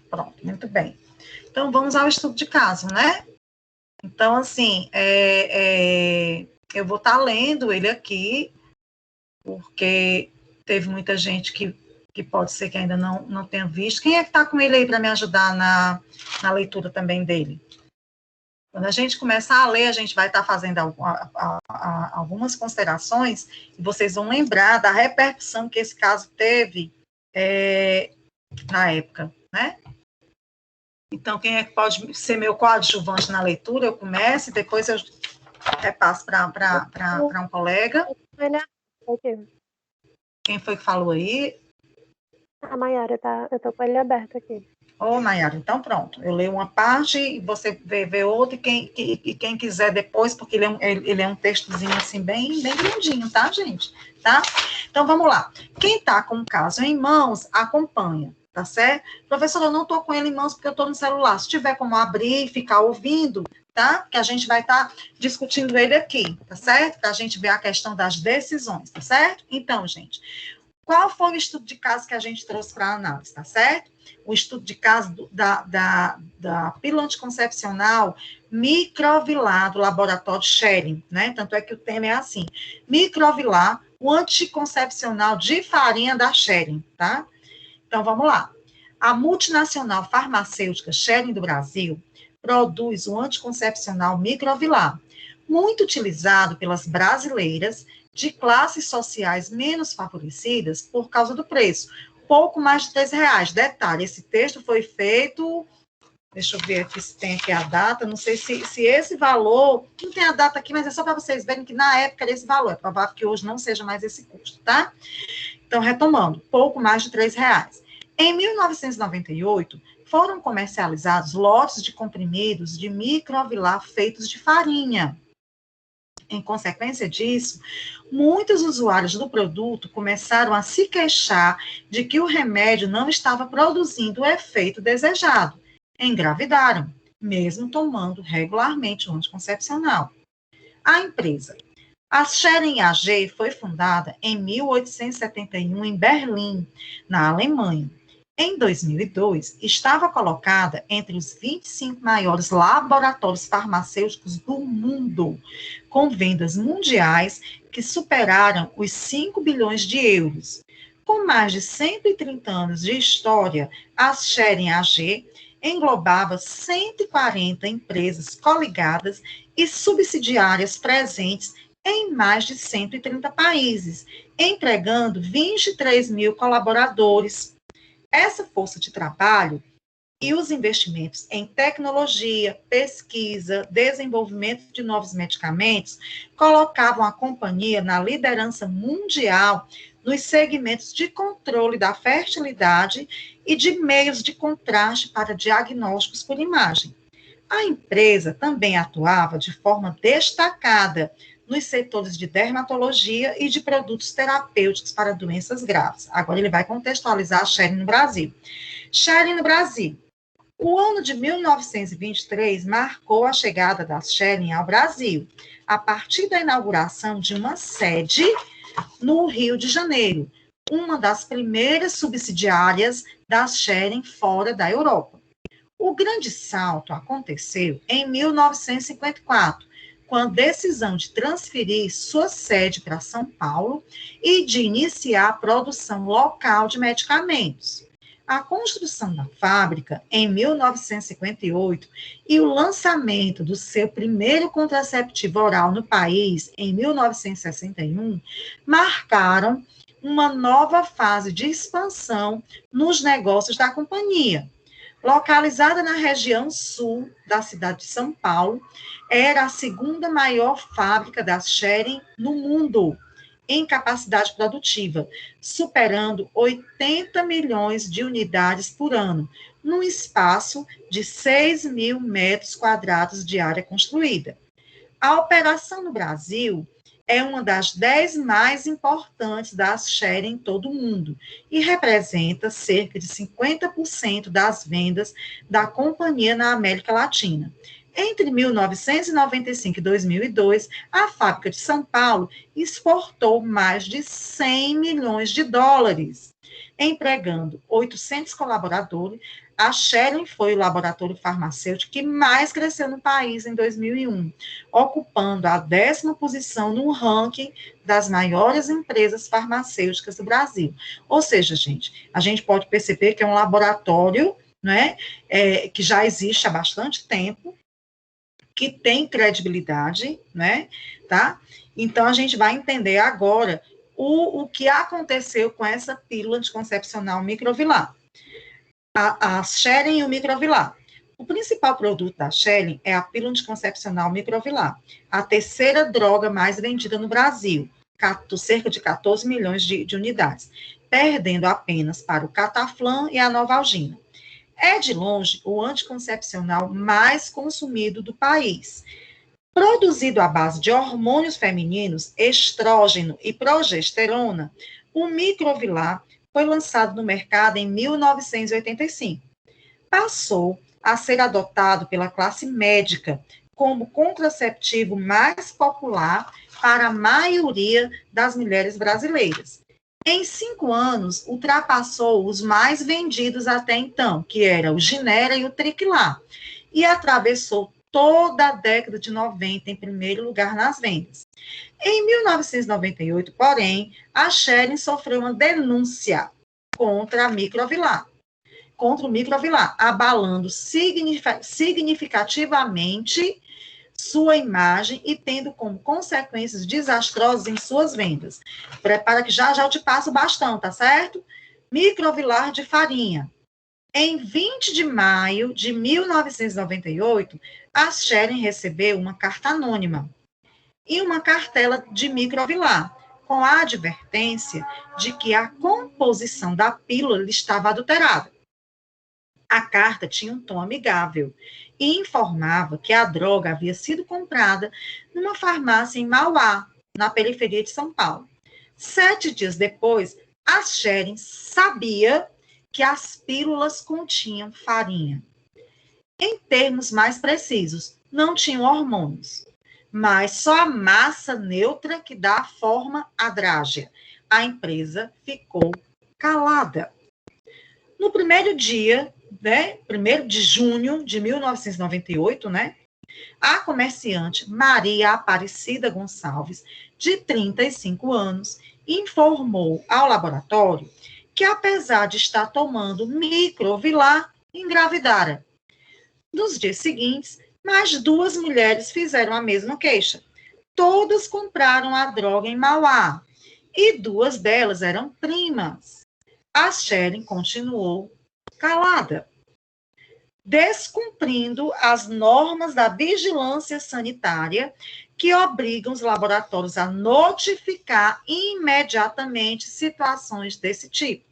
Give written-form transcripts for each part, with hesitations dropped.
Pronto, muito bem. Então, vamos ao estudo de caso, né? Então, assim, eu vou estar lendo ele aqui, porque teve muita gente que pode ser que ainda não tenha visto. Quem é que está com ele aí para me ajudar na leitura também dele? Quando a gente começar a ler, a gente vai estar fazendo algumas considerações e vocês vão lembrar da repercussão que esse caso teve na época, né? Então, quem é que pode ser meu coadjuvante na leitura? Eu começo e depois eu repasso para um colega. Quem foi que falou aí? A Maiara, tá? Eu tô com ele aberto aqui. Ô, Maiara, então pronto. Eu leio uma parte e você vê outra, e quem quiser depois, porque ele é um textozinho assim, bem grandinho, tá, gente? Tá? Então, vamos lá. Quem tá com o caso em mãos, acompanha, tá certo? Professora, eu não tô com ele em mãos porque eu tô no celular. Se tiver como abrir e ficar ouvindo, tá? Que a gente vai estar discutindo ele aqui, tá certo? Pra gente ver a questão das decisões, tá certo? Então, gente, qual foi o estudo de caso que a gente trouxe para análise, tá certo? O estudo de caso da pílula anticoncepcional microvilar do laboratório Schering, né? Tanto é que o tema é assim, microvilar, o anticoncepcional de farinha da Schering, tá? Então, vamos lá. A multinacional farmacêutica Schering do Brasil produz o anticoncepcional microvilar, muito utilizado pelas brasileiras de classes sociais menos favorecidas por causa do preço, pouco mais de R$3. Detalhe, esse texto foi feito, deixa eu ver aqui se tem aqui a data, não sei se esse valor, não tem a data aqui, mas é só para vocês verem que na época era esse valor, é provável que hoje não seja mais esse custo, tá? Então, retomando, pouco mais de R$3. Em 1998, foram comercializados lotes de comprimidos de microvilar feitos de farinha. Em consequência disso, muitos usuários do produto começaram a se queixar de que o remédio não estava produzindo o efeito desejado. Engravidaram, mesmo tomando regularmente o anticoncepcional. A empresa. A Schering AG foi fundada em 1871 em Berlim, na Alemanha. Em 2002, estava colocada entre os 25 maiores laboratórios farmacêuticos do mundo, com vendas mundiais que superaram os 5 bilhões de euros. Com mais de 130 anos de história, a Schering AG englobava 140 empresas coligadas e subsidiárias presentes em mais de 130 países, empregando 23 mil colaboradores. Essa força de trabalho e os investimentos em tecnologia, pesquisa, desenvolvimento de novos medicamentos colocavam a companhia na liderança mundial nos segmentos de controle da fertilidade e de meios de contraste para diagnósticos por imagem. A empresa também atuava de forma destacada nos setores de dermatologia e de produtos terapêuticos para doenças graves. Agora ele vai contextualizar a Schering no Brasil. Schering no Brasil. O ano de 1923 marcou a chegada da Schering ao Brasil, a partir da inauguração de uma sede no Rio de Janeiro, uma das primeiras subsidiárias da Schering fora da Europa. O grande salto aconteceu em 1954, com a decisão de transferir sua sede para São Paulo e de iniciar a produção local de medicamentos. A construção da fábrica em 1958 e o lançamento do seu primeiro contraceptivo oral no país em 1961 marcaram uma nova fase de expansão nos negócios da companhia. Localizada na região sul da cidade de São Paulo, era a segunda maior fábrica da Schering no mundo, em capacidade produtiva, superando 80 milhões de unidades por ano, num espaço de 6 mil metros quadrados de área construída. A operação no Brasil é uma das 10 mais importantes da Schering em todo o mundo e representa cerca de 50% das vendas da companhia na América Latina. Entre 1995 e 2002, a fábrica de São Paulo exportou mais de 100 milhões de dólares. empregando 800 colaboradores. A Schering foi o laboratório farmacêutico que mais cresceu no país em 2001, ocupando a 10ª posição no ranking das maiores empresas farmacêuticas do Brasil. Ou seja, gente, a gente pode perceber que é um laboratório, né, que já existe há bastante tempo, que tem credibilidade, né, tá? Então, a gente vai entender agora o que aconteceu com essa pílula anticoncepcional Microvilar. A Schering e o Microvilar. O principal produto da Schering é a pílula anticoncepcional Microvilar, a terceira droga mais vendida no Brasil, cerca de 14 milhões de unidades, perdendo apenas para o Cataflam e a Novalgina. É, de longe, o anticoncepcional mais consumido do país. Produzido à base de hormônios femininos, estrógeno e progesterona, o Microvilar foi lançado no mercado em 1985. Passou a ser adotado pela classe médica como contraceptivo mais popular para a maioria das mulheres brasileiras. Em 5 anos, ultrapassou os mais vendidos até então, que era o Ginera e o Triquilar, e atravessou toda a década de 90 em primeiro lugar nas vendas. Em 1998, porém, a Schering sofreu uma denúncia contra o Microvilar, abalando significativamente sua imagem e tendo como consequências desastrosas em suas vendas. Prepara que já eu te passo o bastão, tá certo? Microvilar de farinha. Em 20 de maio de 1998, a Schering recebeu uma carta anônima e uma cartela de Microvilar, com a advertência de que a composição da pílula estava adulterada. A carta tinha um tom amigável e informava que a droga havia sido comprada numa farmácia em Mauá, na periferia de São Paulo. 7 dias depois, a Schering sabia que as pílulas continham farinha. Em termos mais precisos, não tinham hormônios, mas só a massa neutra que dá a forma à drágea. A empresa ficou calada. No primeiro dia, 1º de junho de 1998, a comerciante Maria Aparecida Gonçalves, de 35 anos, informou ao laboratório que, apesar de estar tomando Microvilar, engravidara. Nos dias seguintes, mais 2 mulheres fizeram a mesma queixa. Todas compraram a droga em Mauá, e 2 delas eram primas. A Schering continuou calada, descumprindo as normas da vigilância sanitária que obrigam os laboratórios a notificar imediatamente situações desse tipo.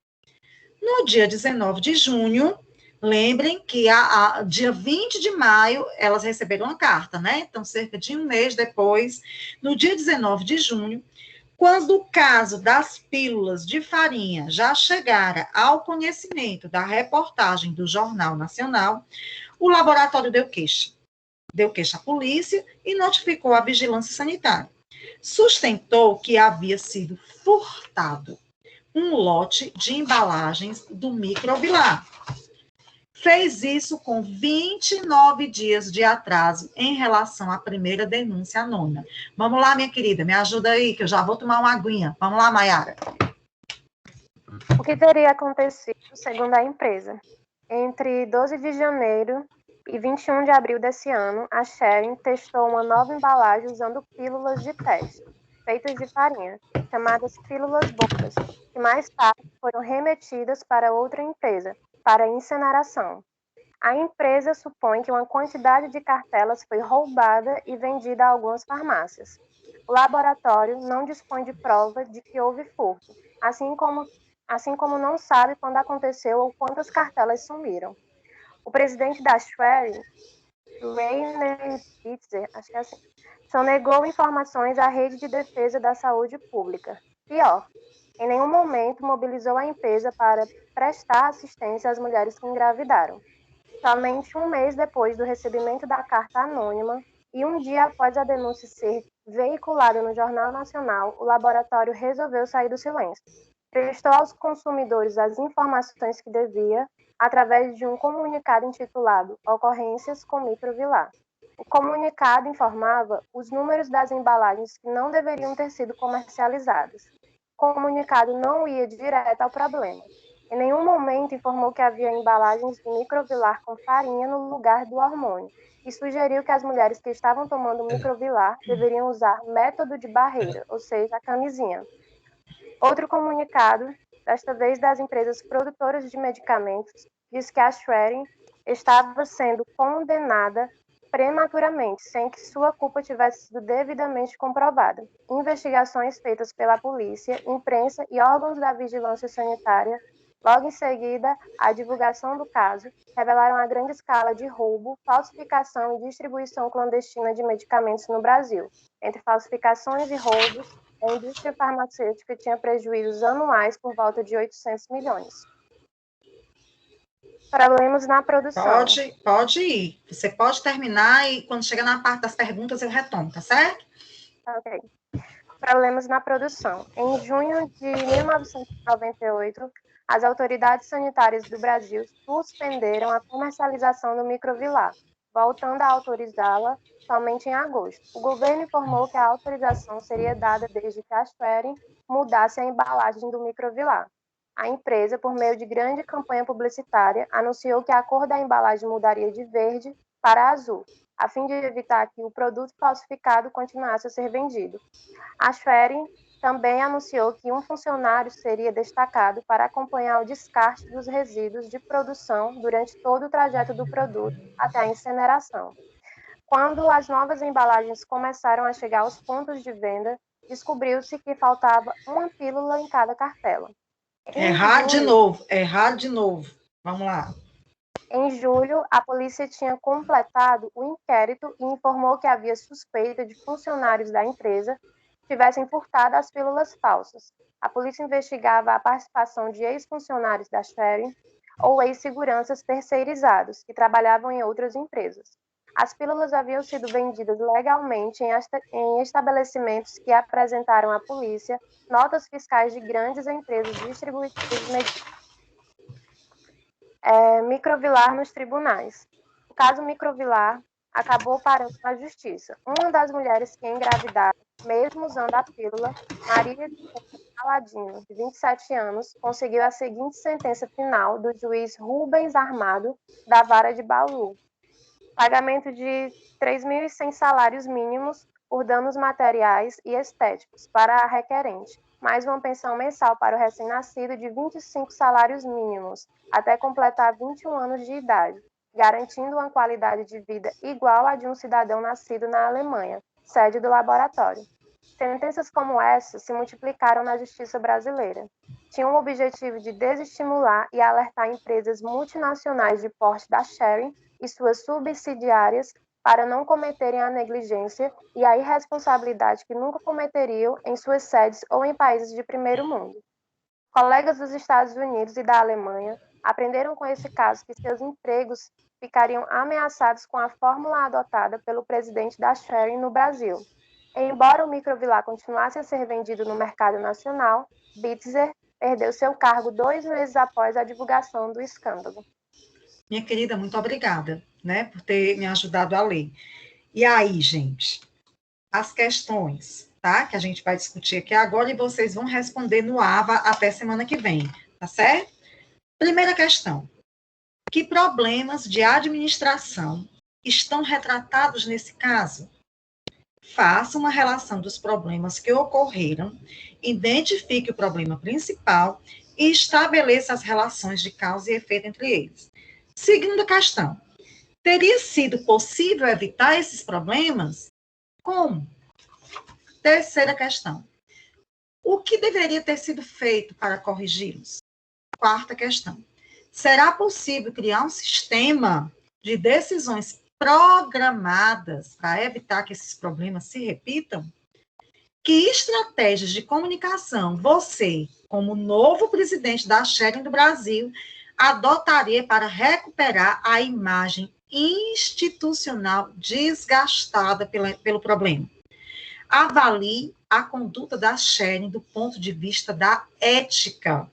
No dia 19 de junho, lembrem que dia 20 de maio elas receberam uma carta, Então, cerca de um mês depois, no dia 19 de junho, quando o caso das pílulas de farinha já chegara ao conhecimento da reportagem do Jornal Nacional, o laboratório deu queixa à polícia e notificou a vigilância sanitária. Sustentou que havia sido furtado um lote de embalagens do Microvilar. Fez isso com 29 dias de atraso em relação à primeira denúncia anônima. Vamos lá, minha querida, me ajuda aí, que eu já vou tomar uma aguinha. Vamos lá, Maiara. O que teria acontecido, segundo a empresa? Entre 12 de janeiro e 21 de abril desse ano, a Schering testou uma nova embalagem usando pílulas de teste, feitas de farinha, chamadas pílulas bocas, que mais tarde foram remetidas para outra empresa, para incineração. A empresa supõe que uma quantidade de cartelas foi roubada e vendida a algumas farmácias. O laboratório não dispõe de prova de que houve furto, assim como não sabe quando aconteceu ou quantas cartelas sumiram. O presidente da Schering, Rainer Bitzer, acho que é assim, sonegou informações à Rede de Defesa da Saúde Pública. Pior, em nenhum momento mobilizou a empresa para prestar assistência às mulheres que engravidaram. Somente um mês depois do recebimento da carta anônima e um dia após a denúncia ser veiculada no Jornal Nacional, o laboratório resolveu sair do silêncio. prestou aos consumidores as informações que devia através de um comunicado intitulado Ocorrências com Microvilar. O comunicado informava os números das embalagens que não deveriam ter sido comercializadas. O comunicado não ia direto ao problema. Em nenhum momento informou que havia embalagens de Microvilar com farinha no lugar do hormônio e sugeriu que as mulheres que estavam tomando Microvilar deveriam usar método de barreira, ou seja, a camisinha. Outro comunicado, desta vez das empresas produtoras de medicamentos, diz que a Schwerin estava sendo condenada prematuramente, sem que sua culpa tivesse sido devidamente comprovada. Investigações feitas pela polícia, imprensa e órgãos da vigilância sanitária, logo em seguida a divulgação do caso, revelaram a grande escala de roubo, falsificação e distribuição clandestina de medicamentos no Brasil. Entre falsificações e roubos, a indústria farmacêutica tinha prejuízos anuais por volta de 800 milhões. Problemas na produção. Pode ir. Você pode terminar e quando chegar na parte das perguntas eu retomo, tá certo? Ok. Problemas na produção. Em junho de 1998, as autoridades sanitárias do Brasil suspenderam a comercialização do Microvilar, voltando a autorizá-la somente em agosto. O governo informou que a autorização seria dada desde que a Schwerin mudasse a embalagem do Microvilar. A empresa, por meio de grande campanha publicitária, anunciou que a cor da embalagem mudaria de verde para azul, a fim de evitar que o produto falsificado continuasse a ser vendido. A Schwerin também anunciou que um funcionário seria destacado para acompanhar o descarte dos resíduos de produção durante todo o trajeto do produto até a incineração. Quando as novas embalagens começaram a chegar aos pontos de venda, descobriu-se que faltava uma pílula em cada cartela. Errado de novo. Vamos lá. Em julho, a polícia tinha completado o inquérito e informou que havia suspeita de funcionários da empresa tivessem furtado as pílulas falsas. A polícia investigava a participação de ex-funcionários da Schwerin ou ex-seguranças terceirizados que trabalhavam em outras empresas. As pílulas haviam sido vendidas legalmente em estabelecimentos que apresentaram à polícia notas fiscais de grandes empresas distribuidoras de medicamentos. Microvilar nos tribunais. O caso Microvilar acabou parando na justiça. Uma das mulheres que engravidaram, mesmo usando a pílula, Maria de Aladino, de 27 anos, conseguiu a seguinte sentença final do juiz Rubens Armado, da Vara de Bauru: pagamento de 3.100 salários mínimos por danos materiais e estéticos para a requerente, mais uma pensão mensal para o recém-nascido de 25 salários mínimos, até completar 21 anos de idade, garantindo uma qualidade de vida igual à de um cidadão nascido na Alemanha, sede do laboratório. Sentenças como essa se multiplicaram na justiça brasileira. Tinham o objetivo de desestimular e alertar empresas multinacionais de porte da Schwerin e suas subsidiárias para não cometerem a negligência e a irresponsabilidade que nunca cometeriam em suas sedes ou em países de primeiro mundo. Colegas dos Estados Unidos e da Alemanha aprenderam com esse caso que seus empregos ficariam ameaçados com a fórmula adotada pelo presidente da Schwerin no Brasil. Embora o Microvilar continuasse a ser vendido no mercado nacional, Bitzer perdeu seu cargo 2 meses após a divulgação do escândalo. Minha querida, muito obrigada, né, por ter me ajudado a ler. E aí, gente, as questões, tá, que a gente vai discutir aqui agora e vocês vão responder no AVA até semana que vem, tá certo? Primeira questão: que problemas de administração estão retratados nesse caso? Faça uma relação dos problemas que ocorreram, identifique o problema principal e estabeleça as relações de causa e efeito entre eles. Segunda questão: teria sido possível evitar esses problemas? Como? Terceira questão: o que deveria ter sido feito para corrigi-los? Quarta questão: será possível criar um sistema de decisões programadas para evitar que esses problemas se repitam? Que estratégias de comunicação você, como novo presidente da Schwerin do Brasil, adotaria para recuperar a imagem institucional desgastada pelo problema? Avalie a conduta da Sharon do ponto de vista da ética.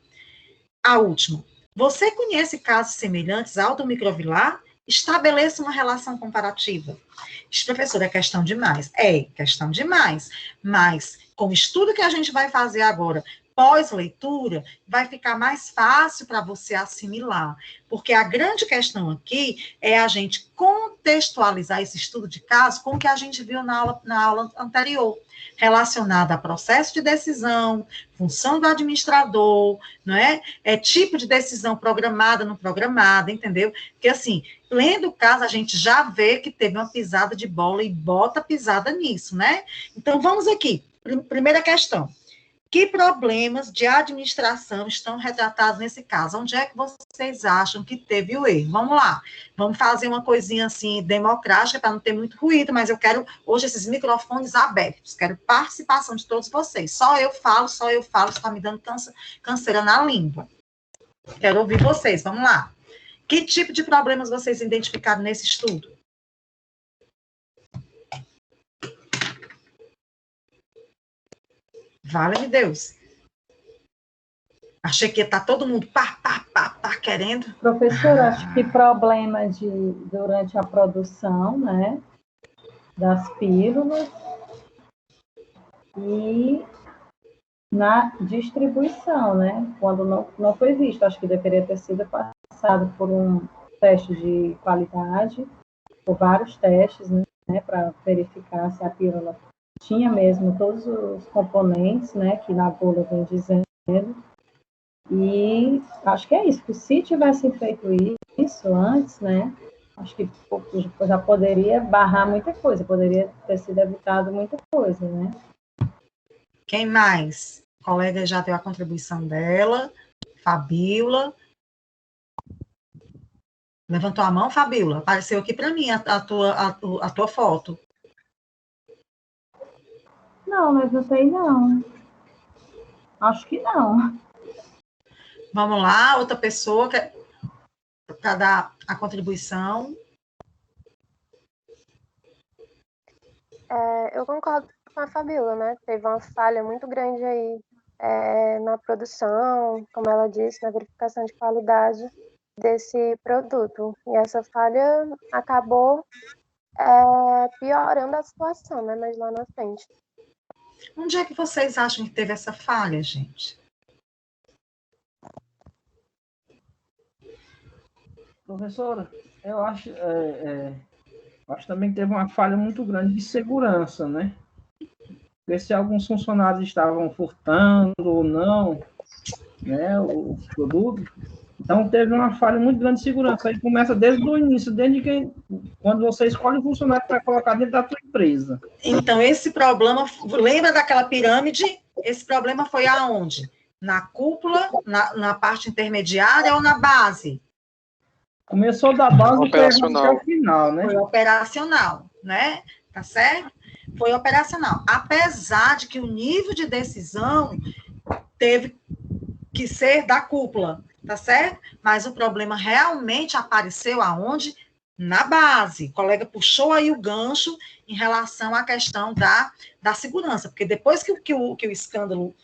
A última. Você conhece casos semelhantes ao do microvilar? Estabeleça uma relação comparativa. Professor, é questão demais. É questão demais. Mas, com o estudo que a gente vai fazer agora, pós-leitura, vai ficar mais fácil para você assimilar. Porque a grande questão aqui é a gente contextualizar esse estudo de caso com o que a gente viu na aula anterior, relacionado a processo de decisão, função do administrador, não é? Tipo de decisão programada, não programada, entendeu? Porque, assim, lendo o caso, a gente já vê que teve uma pisada de bola e bota pisada nisso, né? Então, vamos aqui. Primeira questão. Que problemas de administração estão retratados nesse caso? Onde é que vocês acham que teve o erro? Vamos lá. Vamos fazer uma coisinha assim, democrática, para não ter muito ruído, mas eu quero, hoje, esses microfones abertos. Quero participação de todos vocês. Só eu falo, está me dando canseira na língua. Quero ouvir vocês, vamos lá. Que tipo de problemas vocês identificaram nesse estudo? Vale-me Deus. Achei que ia estar todo mundo pá, querendo. Professora, acho que problema durante a produção, né, das pílulas e na distribuição, né, quando não foi visto. Acho que deveria ter sido passado por um teste de qualidade, por vários testes, né, para verificar se a pílula tinha mesmo todos os componentes, né, que na bula vem dizendo. E acho que é isso, que se tivessem feito isso antes, né, acho que já poderia barrar muita coisa, poderia ter sido evitado muita coisa, né. Quem mais? A colega já deu a contribuição dela, Fabíola. Levantou a mão, Fabíola? Apareceu aqui para mim a tua foto. Não, levantei não. Acho que não. Vamos lá, outra pessoa para dar a contribuição. Eu concordo com a Fabíola, né? Teve uma falha muito grande aí na produção, como ela disse, na verificação de qualidade desse produto. E essa falha acabou piorando a situação, né? Mas lá na frente. Onde é que vocês acham que teve essa falha, gente? Professora, eu acho também que teve uma falha muito grande de segurança, né? Ver se alguns funcionários estavam furtando ou não, né, o produto. Então, teve uma falha muito grande de segurança. Aí começa desde o início, quando você escolhe um funcionário para colocar dentro da sua empresa. Então, esse problema, lembra daquela pirâmide? Esse problema foi aonde? Na cúpula, na parte intermediária ou na base? Começou da base operacional até o final, né? Foi operacional, né? Tá certo? Foi operacional. Apesar de que o nível de decisão teve que ser da cúpula, tá certo? Mas o problema realmente apareceu aonde? Na base. O colega puxou aí o gancho em relação à questão da segurança, porque depois que o escândalo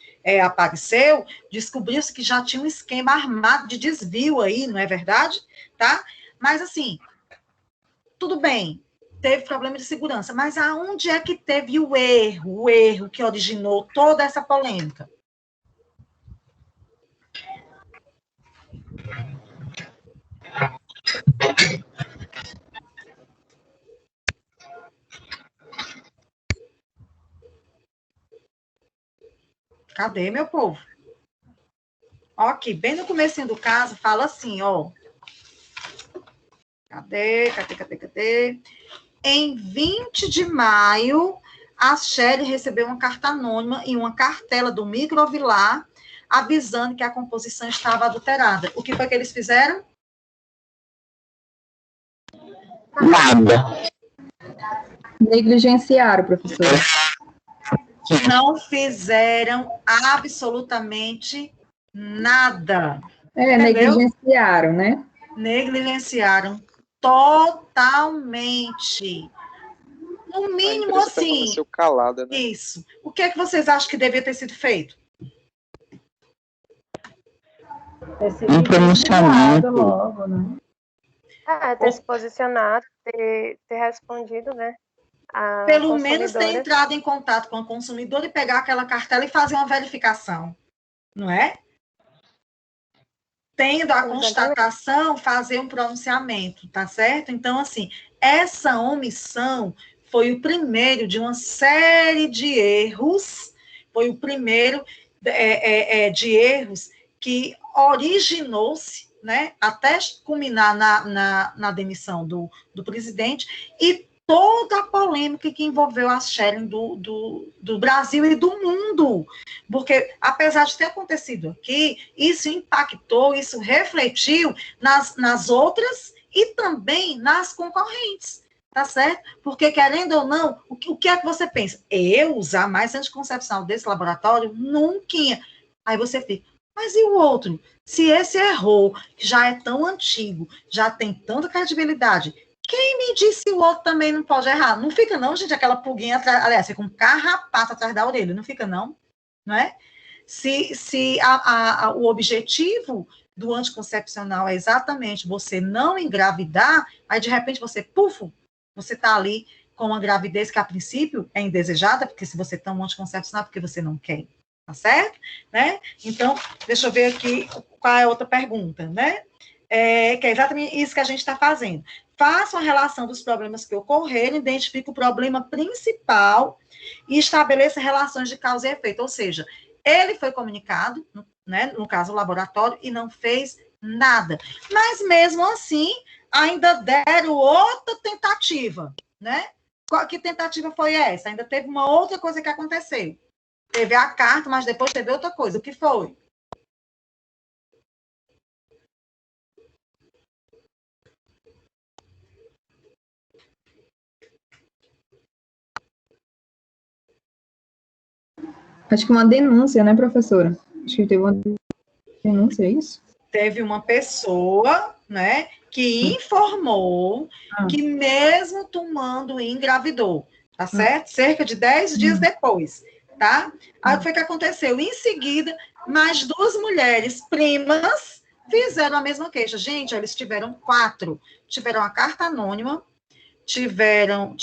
apareceu, descobriu-se que já tinha um esquema armado de desvio aí, não é verdade? Tá? Mas, assim, tudo bem, teve problema de segurança, mas aonde é que teve o erro que originou toda essa polêmica? Cadê, meu povo? Ó, aqui, bem no comecinho do caso, fala assim, ó. Cadê? Em 20 de maio, a Shelly recebeu uma carta anônima e uma cartela do Microvilar, avisando que a composição estava adulterada. O que foi que eles fizeram? Nada. Negligenciaram, professora. Não fizeram absolutamente nada. Entendeu? Negligenciaram, né? Negligenciaram totalmente. No mínimo, a empresa assim, permaneceu calada, né? isso. O que é que vocês acham que devia ter sido feito? Um pronunciamento. logo, né? Ter se posicionado, ter respondido, né? A Pelo menos ter consumidora. entrado em contato com o consumidor e pegar aquela cartela e fazer uma verificação, não é? Tendo a constatação, fazer um pronunciamento, tá certo? Então, assim, essa omissão foi o primeiro de uma série de erros, foi o primeiro de erros que originou-se, né, até culminar na demissão do presidente, e toda a polêmica que envolveu a sharing do Brasil e do mundo, porque, apesar de ter acontecido aqui, isso impactou, isso refletiu nas outras e também nas concorrentes, tá certo? Porque, querendo ou não, o que é que você pensa? Eu usar mais anticoncepcional desse laboratório? Nunca. Aí você fica, mas e o outro? Se esse errou, já é tão antigo, já tem tanta credibilidade, quem me disse o outro também não pode errar? Não fica não, gente, aquela pulguinha atrás, aliás, fica um carrapato atrás da orelha, não fica não, não é? Se o objetivo do anticoncepcional é exatamente você não engravidar, aí de repente você está ali com uma gravidez que a princípio é indesejada, porque se você toma um anticoncepcional, porque você não quer, tá certo? Né? Então, deixa eu ver aqui qual é a outra pergunta, né? Que é exatamente isso que a gente está fazendo. Faça uma relação dos problemas que ocorreram, identifique o problema principal e estabeleça relações de causa e efeito, ou seja, ele foi comunicado, né, no caso o laboratório, e não fez nada. Mas mesmo assim, ainda deram outra tentativa, né? Que tentativa foi essa? Ainda teve uma outra coisa que aconteceu. Teve a carta, mas depois teve outra coisa. O que foi? Acho que uma denúncia, né, professora? Acho que teve uma denúncia, é isso? Teve uma pessoa, né, que informou que mesmo tomando engravidou, tá certo? Cerca de 10 dias depois, tá? Aí o que foi que aconteceu? Em seguida, mais 2 mulheres primas fizeram a mesma queixa. Gente, eles tiveram 4. Tiveram a carta anônima, tiveram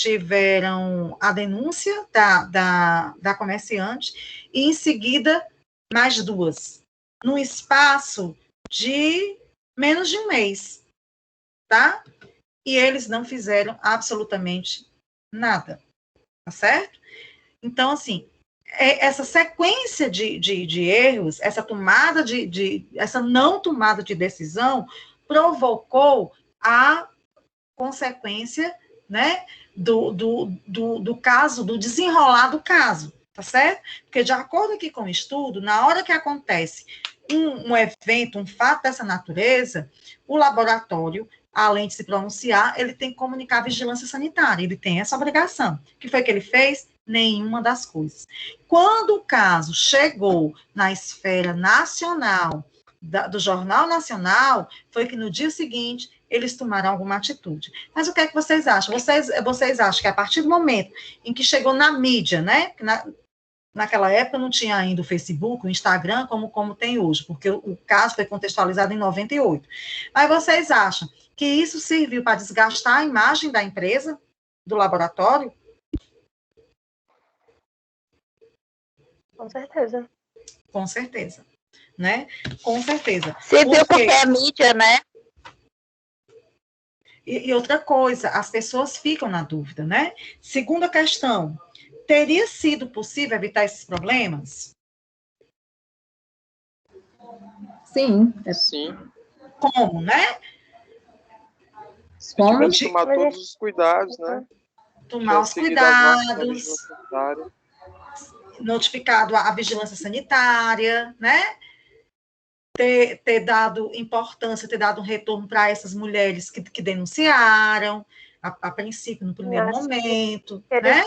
a denúncia da comerciante, e em seguida, mais 2. Num espaço de menos de um mês, tá? E eles não fizeram absolutamente nada, tá certo? Então, assim, essa sequência de erros, essa essa não tomada de decisão provocou a consequência, né, do caso, do desenrolar do caso, tá certo? Porque, de acordo aqui com o estudo, na hora que acontece um evento, um fato dessa natureza, o laboratório, além de se pronunciar, ele tem que comunicar a vigilância sanitária, ele tem essa obrigação. O que foi que ele fez? Nenhuma das coisas. Quando o caso chegou na esfera nacional, do Jornal Nacional, foi que no dia seguinte eles tomaram alguma atitude. Mas o que é que vocês acham? Vocês acham que a partir do momento em que chegou na mídia, né? Naquela época não tinha ainda o Facebook, o Instagram, como tem hoje, porque o caso foi contextualizado em 98. Mas vocês acham que isso serviu para desgastar a imagem da empresa, do laboratório? Com certeza. Com certeza. Né? Com certeza. Serviu porque é mídia, né? E outra coisa, as pessoas ficam na dúvida, né? Segunda questão, teria sido possível evitar esses problemas? Sim. Sim. Como, né? Como? Tomar todos os cuidados, né? Tomar os cuidados, notificado a vigilância sanitária, né? Ter dado importância, ter dado um retorno para essas mulheres que denunciaram, a princípio, no primeiro momento, né?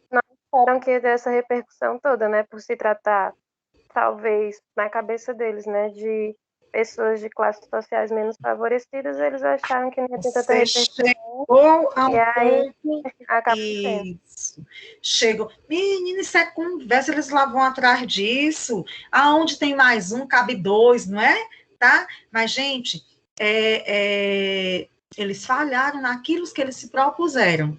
Não esperam que dessa repercussão toda, né? Por se tratar, talvez, na cabeça deles, né? De pessoas de classes sociais menos favorecidas, eles acharam que não ia ter tanta repercussão. Ou ao E aí, pouco, acaba sendo. isso. Chegam, menina, isso é conversa, eles lá vão atrás disso. Aonde tem mais um, cabe dois, não é? Tá? Mas, gente, eles falharam naquilo que eles se propuseram,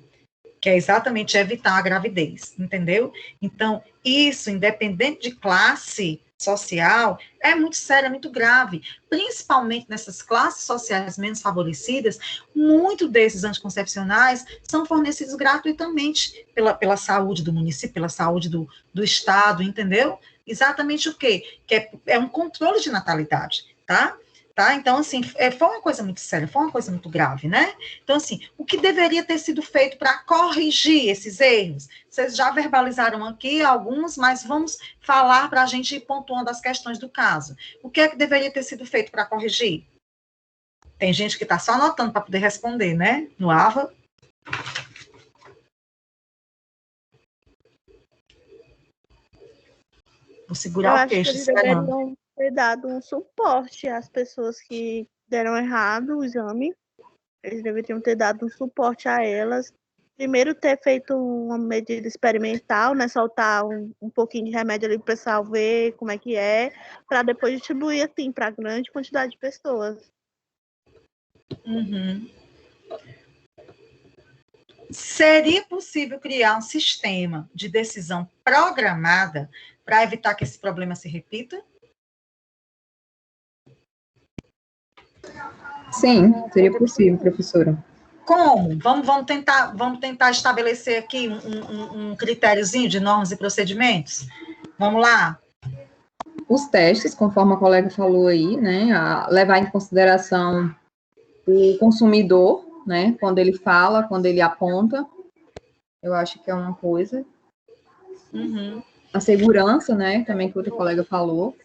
que é exatamente evitar a gravidez, entendeu? Então, isso, independente de classe social, é muito sério, é muito grave, principalmente nessas classes sociais menos favorecidas. Muito desses anticoncepcionais são fornecidos gratuitamente pela saúde do município, pela saúde do estado, entendeu? Exatamente o quê? Que é um controle de natalidade, tá? Tá? Então, assim, foi uma coisa muito séria, foi uma coisa muito grave, né? Então, assim, o que deveria ter sido feito para corrigir esses erros? Vocês já verbalizaram aqui alguns, mas vamos falar para a gente ir pontuando as questões do caso. O que é que deveria ter sido feito para corrigir? Tem gente que está só anotando para poder responder, né? No AVA. Vou segurar Eu o acho que queixo, eles esperando. deveriam ter dado um suporte às pessoas que deram errado o exame. Eles deveriam ter dado um suporte a elas. Primeiro ter feito uma medida experimental, né? Soltar um pouquinho de remédio ali para o pessoal ver como é que é, para depois distribuir assim para grande quantidade de pessoas. Uhum. Seria possível criar um sistema de decisão programada para evitar que esse problema se repita? Sim, seria possível, professora. Como? Vamos tentar estabelecer aqui um critériozinho de normas e procedimentos? Vamos lá? Os testes, conforme a colega falou aí, né, levar em consideração o consumidor, né, quando ele fala, quando ele aponta, eu acho que é uma coisa. Uhum. A segurança, né, também que outra colega falou,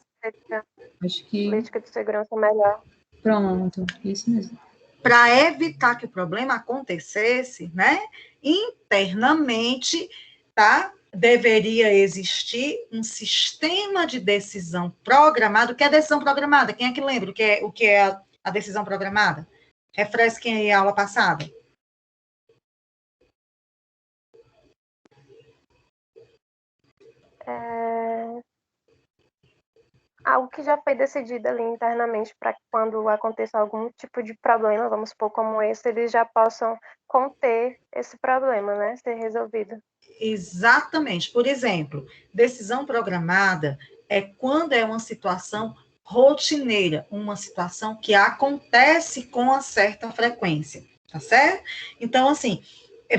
acho que, Política de segurança melhor. pronto, isso mesmo. Para evitar que o problema acontecesse, né, internamente, tá, deveria existir um sistema de decisão programado. O que é decisão programada? Quem é que lembra o que é a decisão programada? Refresquem aí a aula passada. Algo que já foi decidido ali internamente para que quando aconteça algum tipo de problema, vamos supor como esse, eles já possam conter esse problema, né? Ser resolvido. Exatamente. Por exemplo, decisão programada é quando é uma situação rotineira, uma situação que acontece com uma certa frequência, tá certo? Então, assim,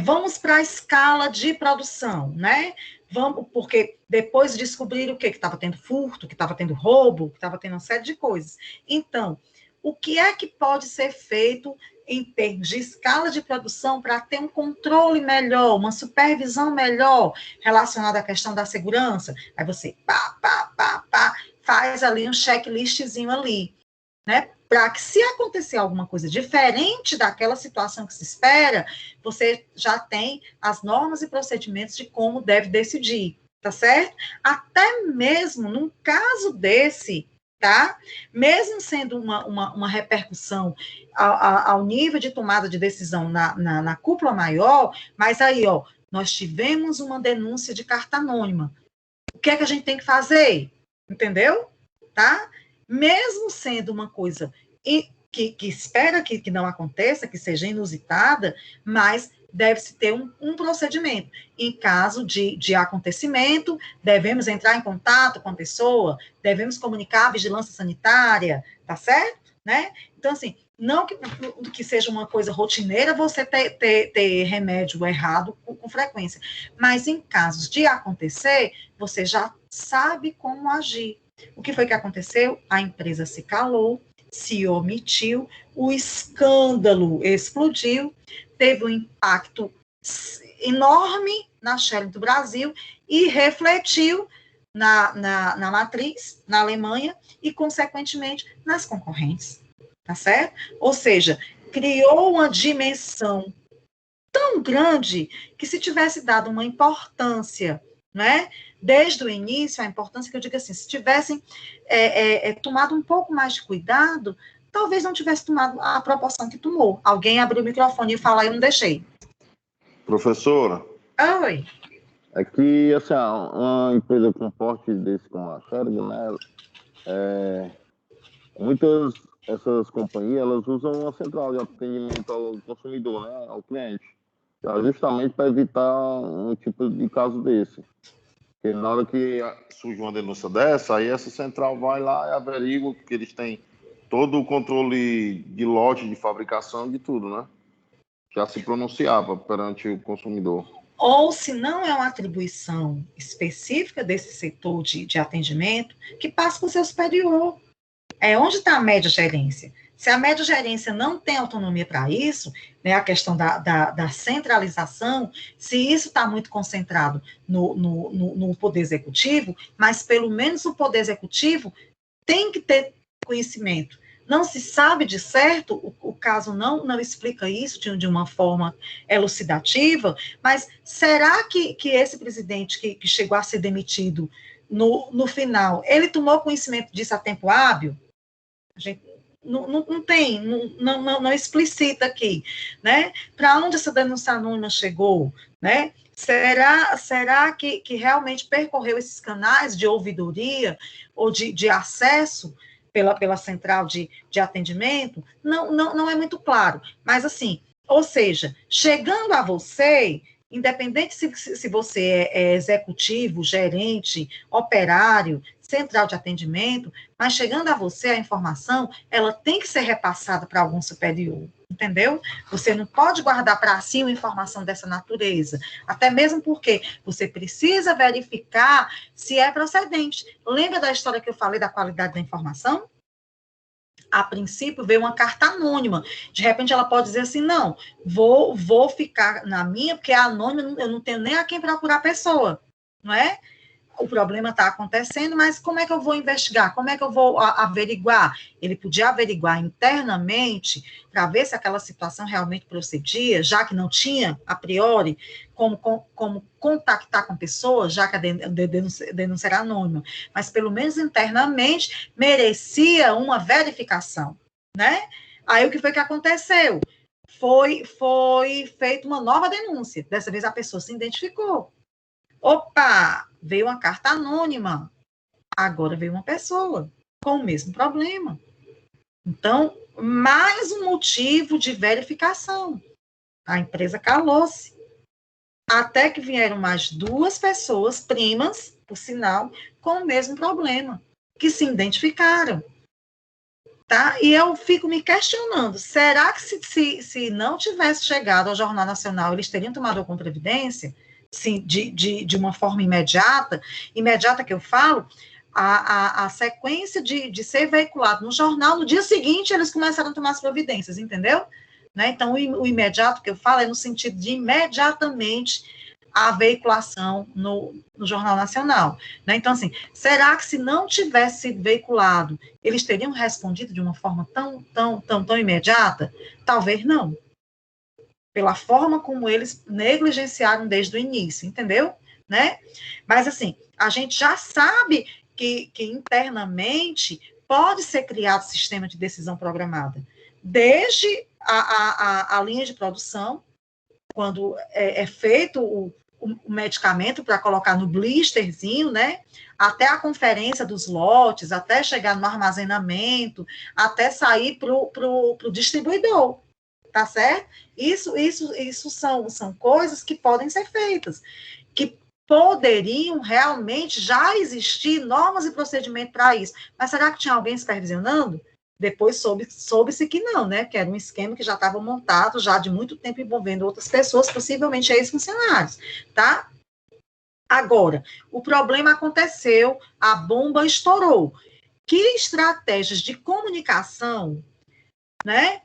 vamos para a escala de produção, né? Vamos, porque depois descobriram o quê? Que estava tendo furto, que estava tendo roubo, que estava tendo uma série de coisas. Então, o que é que pode ser feito em termos de escala de produção para ter um controle melhor, uma supervisão melhor relacionada à questão da segurança? Aí você faz ali um checklistzinho ali, né? Para que se acontecer alguma coisa diferente daquela situação que se espera, você já tem as normas e procedimentos de como deve decidir, tá certo? Até mesmo num caso desse, tá? Mesmo sendo uma repercussão ao nível de tomada de decisão na cúpula maior, mas aí, ó, nós tivemos uma denúncia de carta anônima. O que é que a gente tem que fazer? Entendeu? Tá? Mesmo sendo uma coisa que espera que não aconteça, que seja inusitada, mas deve-se ter um procedimento. Em caso de acontecimento, devemos entrar em contato com a pessoa, devemos comunicar à vigilância sanitária, tá certo? Né? Então, assim, não que seja uma coisa rotineira você ter remédio errado com frequência, mas em casos de acontecer, você já sabe como agir. O que foi que aconteceu? A empresa se calou, se omitiu, o escândalo explodiu, teve um impacto enorme na Shell do Brasil e refletiu na matriz, na Alemanha, e, consequentemente, nas concorrentes. Tá certo? Ou seja, criou uma dimensão tão grande que se tivesse dado uma importância, né, desde o início, a importância que eu digo assim, se tivessem tomado um pouco mais de cuidado, talvez não tivesse tomado a proporção que tomou. Alguém abriu o microfone e falou, eu não deixei. Professora, Oi. é que, assim, uma empresa com porte desse como a Sherg, né, muitas essas companhias, elas usam uma central de atendimento ao consumidor, né, ao cliente, justamente para evitar um tipo de caso desse. Porque na hora que surge uma denúncia dessa, aí essa central vai lá e averigua, porque eles têm todo o controle de lote, de fabricação, de tudo, né? Já se pronunciava perante o consumidor. Ou se não é uma atribuição específica desse setor de atendimento, que passa para o seu superior. Onde está a média gerência? Se a média gerência não tem autonomia para isso, né, a questão da centralização, se isso está muito concentrado no Poder Executivo, mas pelo menos o Poder Executivo tem que ter conhecimento. Não se sabe de certo, o caso não explica isso de uma forma elucidativa, mas será que esse presidente que chegou a ser demitido no final, ele tomou conhecimento disso a tempo hábil? A gente não tem, não explicita aqui, né? Para onde essa denúncia anônima chegou, né? Será que realmente percorreu esses canais de ouvidoria ou de acesso pela central de atendimento? Não é muito claro, mas assim, ou seja, chegando a você, independente se você é executivo, gerente, operário, central de atendimento, mas chegando a você a informação, ela tem que ser repassada para algum superior, entendeu? Você não pode guardar para si uma informação dessa natureza, até mesmo porque você precisa verificar se é procedente. Lembra da história que eu falei da qualidade da informação? A princípio veio uma carta anônima, de repente ela pode dizer assim, não, vou ficar na minha, porque é anônima, eu não tenho nem a quem procurar a pessoa, não é? O problema está acontecendo, mas como é que eu vou investigar? Como é que eu vou averiguar? Ele podia averiguar internamente para ver se aquela situação realmente procedia, já que não tinha, a priori, como contactar com pessoas, já que a denúncia era anônima, mas pelo menos internamente merecia uma verificação, né? Aí o que foi que aconteceu? Foi feita uma nova denúncia, dessa vez a pessoa se identificou. Opa, veio uma carta anônima, agora veio uma pessoa com o mesmo problema. Então, mais um motivo de verificação. A empresa calou-se. Até que vieram mais duas pessoas, primas, por sinal, com o mesmo problema, que se identificaram. Tá? E eu fico me questionando, será que se não tivesse chegado ao Jornal Nacional, eles teriam tomado alguma providência? Sim, de uma forma imediata que eu falo, a sequência de ser veiculado no jornal, no dia seguinte eles começaram a tomar as providências, entendeu? Né? Então, o imediato que eu falo é no sentido de imediatamente a veiculação no Jornal Nacional. Né? Então, assim, será que se não tivesse sido veiculado, eles teriam respondido de uma forma tão imediata? Talvez não. Pela forma como eles negligenciaram desde o início, entendeu? Né? Mas, assim, a gente já sabe que internamente pode ser criado sistema de decisão programada, desde a linha de produção, quando é feito o medicamento para colocar no blisterzinho, né? Até a conferência dos lotes, até chegar no armazenamento, até sair para o distribuidor. Tá certo? Isso são coisas que podem ser feitas, que poderiam realmente já existir normas e procedimentos para isso. Mas será que tinha alguém supervisionando? Depois soube-se que não, né? Que era um esquema que já estava montado já de muito tempo envolvendo outras pessoas, possivelmente ex-funcionários, tá? Agora, o problema aconteceu, a bomba estourou. Que estratégias de comunicação, né?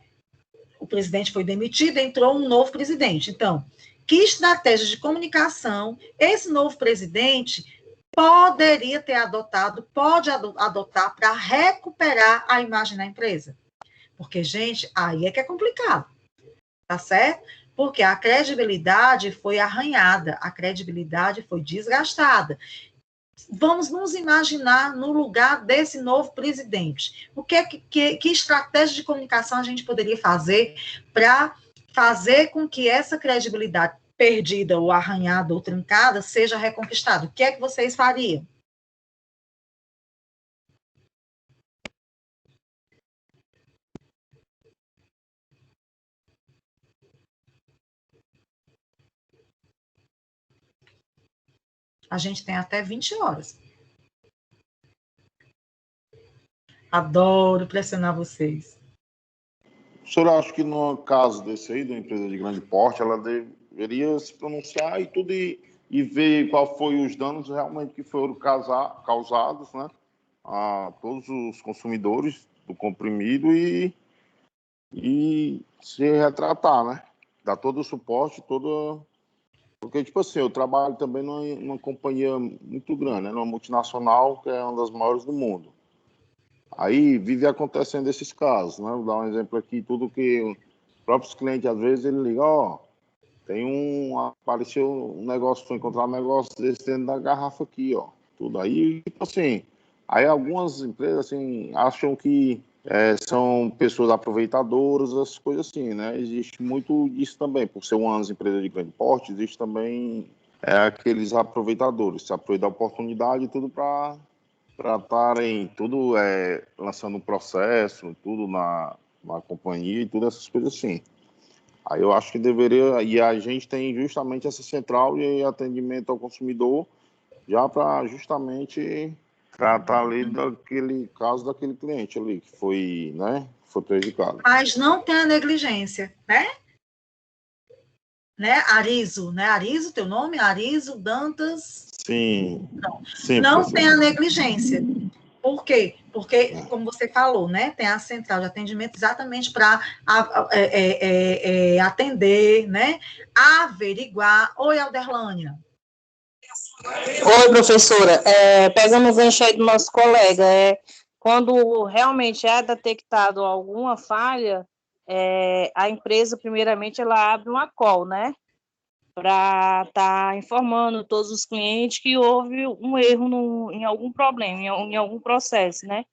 O presidente foi demitido, entrou um novo presidente. Então, que estratégia de comunicação esse novo presidente poderia ter pode adotar para recuperar a imagem da empresa? Porque, gente, aí é que é complicado, tá certo? Porque a credibilidade foi arranhada, a credibilidade foi desgastada. Vamos nos imaginar no lugar desse novo presidente. Que estratégia de comunicação a gente poderia fazer para fazer com que essa credibilidade perdida, ou arranhada, ou trincada, seja reconquistada? O que é que vocês fariam? A gente tem até 20 horas. Adoro pressionar vocês. O senhor acha que no caso desse aí, da empresa de grande porte, ela deveria se pronunciar e tudo e ver qual foi os danos realmente que foram causados, né, a todos os consumidores do comprimido e se retratar, né? Dar todo o suporte, porque, tipo assim, eu trabalho também numa companhia muito grande, né, numa multinacional, que é uma das maiores do mundo. Aí vive acontecendo esses casos, né? Vou dar um exemplo aqui, tudo que os próprios clientes, às vezes, ele liga, apareceu um negócio, foi encontrar um negócio desse dentro da garrafa aqui, ó. Tudo aí, tipo assim, aí algumas empresas, assim, acham que são pessoas aproveitadoras, essas coisas assim, né? Existe muito disso também, por ser uma empresa de grande porte, existe também aqueles aproveitadores, se aproveitam da oportunidade e tudo para estarem tudo lançando um processo, tudo na companhia e tudo essas coisas assim. Aí eu acho que deveria, e a gente tem justamente essa central de atendimento ao consumidor, já para justamente tratar ali daquele caso daquele cliente ali, que foi, né, foi prejudicado. Mas não tem a negligência, né? Arizo, né? Arizo, teu nome? Arizo Dantas? Sim. Não, Sim, não tem a negligência. Por quê? Porque, como você falou, né, tem a central de atendimento exatamente para atender, né, averiguar. Oi, Alderlânia. Oi, professora. Pegando o gancho aí do nosso colega, quando realmente é detectado alguma falha, a empresa, primeiramente, ela abre uma call, né? Para estar informando todos os clientes que houve um erro em algum problema, em algum processo, né?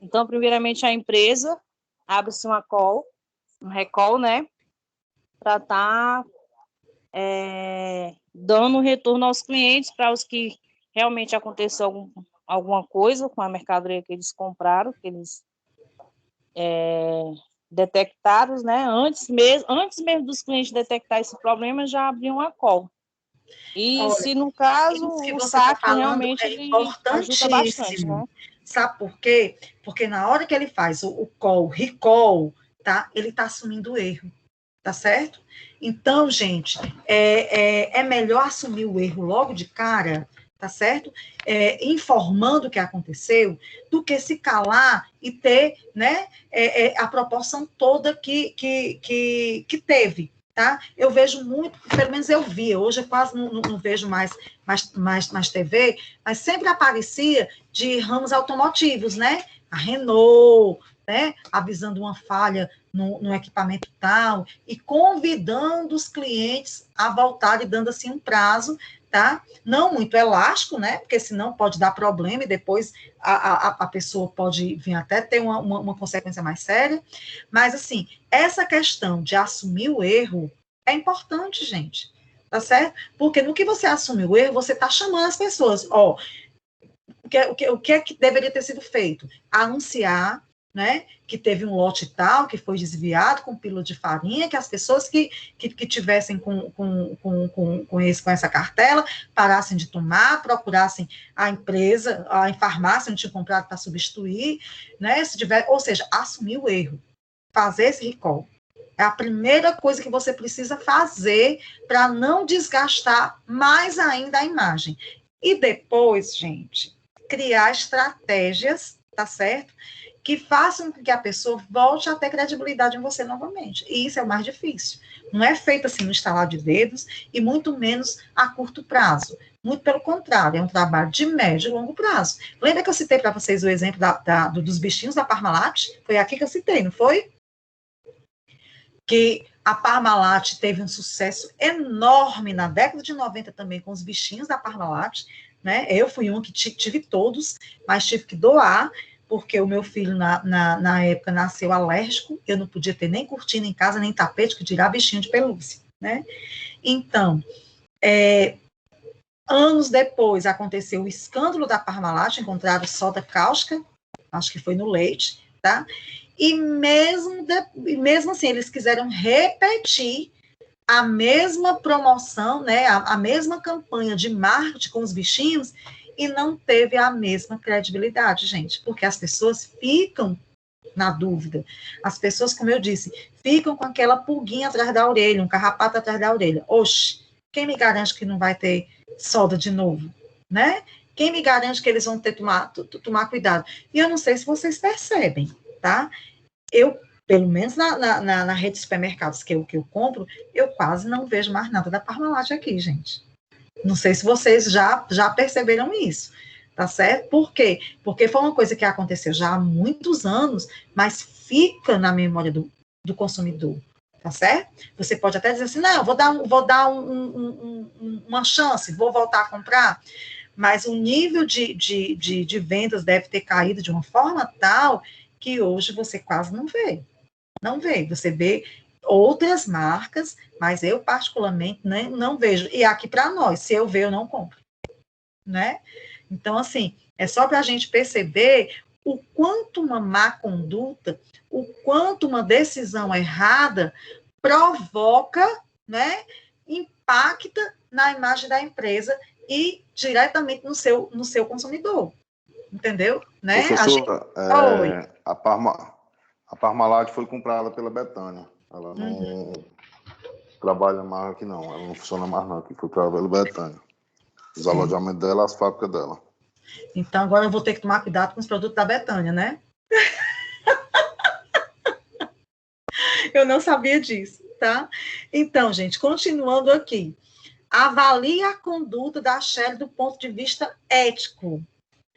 Então, primeiramente, a empresa abre-se uma call, um recall, né? Para estar dando retorno aos clientes, para os que realmente aconteceu alguma coisa com a mercadoria que eles compraram, que eles detectaram, né? Antes mesmo dos clientes detectar esse problema, já abriam a call. E Olha, se no caso o saque realmente ajuda bastante, né? Sabe por quê? Porque na hora que ele faz o call, recall, tá? Ele está assumindo o erro, tá certo? Então, gente, é melhor assumir o erro logo de cara, tá certo? Informando o que aconteceu, do que se calar e ter, né, a proporção toda que teve. Tá? Eu vejo muito, pelo menos eu via, hoje eu quase não vejo mais TV, mas sempre aparecia de ramos automotivos, né? A Renault, né? Avisando uma falha no equipamento tal, e convidando os clientes a voltar e dando assim um prazo, tá? Não muito elástico, né? Porque senão pode dar problema e depois a pessoa pode vir até ter uma consequência mais séria. Mas, assim, essa questão de assumir o erro é importante, gente. Tá certo? Porque no que você assume o erro, você está chamando as pessoas. O que é que deveria ter sido feito? Anunciar, né, que teve um lote tal, que foi desviado com pílula de farinha, que as pessoas que tivessem com essa cartela parassem de tomar, procurassem a empresa, a farmácia onde tinha comprado para substituir, né, ou seja, assumir o erro, fazer esse recall. É a primeira coisa que você precisa fazer para não desgastar mais ainda a imagem. E depois, gente, criar estratégias, tá certo? Que façam com que a pessoa volte a ter credibilidade em você novamente. E isso é o mais difícil. Não é feito assim no estalar de dedos e muito menos a curto prazo. Muito pelo contrário, é um trabalho de médio e longo prazo. Lembra que eu citei para vocês o exemplo dos bichinhos da Parmalat? Foi aqui que eu citei, não foi? Que a Parmalat teve um sucesso enorme na década de 90 também com os bichinhos da Parmalat, né? Eu fui uma que tive todos, mas tive que doar, porque o meu filho, na época, nasceu alérgico, eu não podia ter nem cortina em casa, nem tapete, que dirá bichinho de pelúcia, né? Então, anos depois, aconteceu o escândalo da Parmalat, encontraram soda cáustica, acho que foi no leite, tá? E mesmo assim, eles quiseram repetir a mesma promoção, né, a mesma campanha de marketing com os bichinhos, e não teve a mesma credibilidade, gente, porque as pessoas ficam na dúvida. As pessoas, como eu disse, ficam com aquela pulguinha atrás da orelha, um carrapato atrás da orelha. Oxe, quem me garante que não vai ter soda de novo, né? Quem me garante que eles vão ter tomar cuidado? E eu não sei se vocês percebem, tá? Eu, pelo menos na rede de supermercados que eu compro, eu quase não vejo mais nada da Parmalat aqui, gente. Não sei se vocês já perceberam isso, tá certo? Por quê? Porque foi uma coisa que aconteceu já há muitos anos, mas fica na memória do consumidor, tá certo? Você pode até dizer assim, não, vou dar uma chance, vou voltar a comprar, mas o nível de vendas deve ter caído de uma forma tal que hoje você quase não vê. Não vê, você vê outras marcas, mas eu particularmente não vejo. E aqui para nós, se eu ver, eu não compro, né? Então, assim, é só para a gente perceber o quanto uma má conduta, o quanto uma decisão errada provoca, né, impacta na imagem da empresa e diretamente no seu consumidor, entendeu? Né? Professora, Oi. A Parmalat foi comprada pela Betânia. Ela não trabalha mais aqui, não. Ela não funciona mais, não. Aqui foi comprada pela Betânia. Os alojamentos dela, as fábricas dela. Então, agora eu vou ter que tomar cuidado com os produtos da Betânia, né? Eu não sabia disso, tá? Então, gente, continuando aqui. Avalie a conduta da Shelly do ponto de vista ético.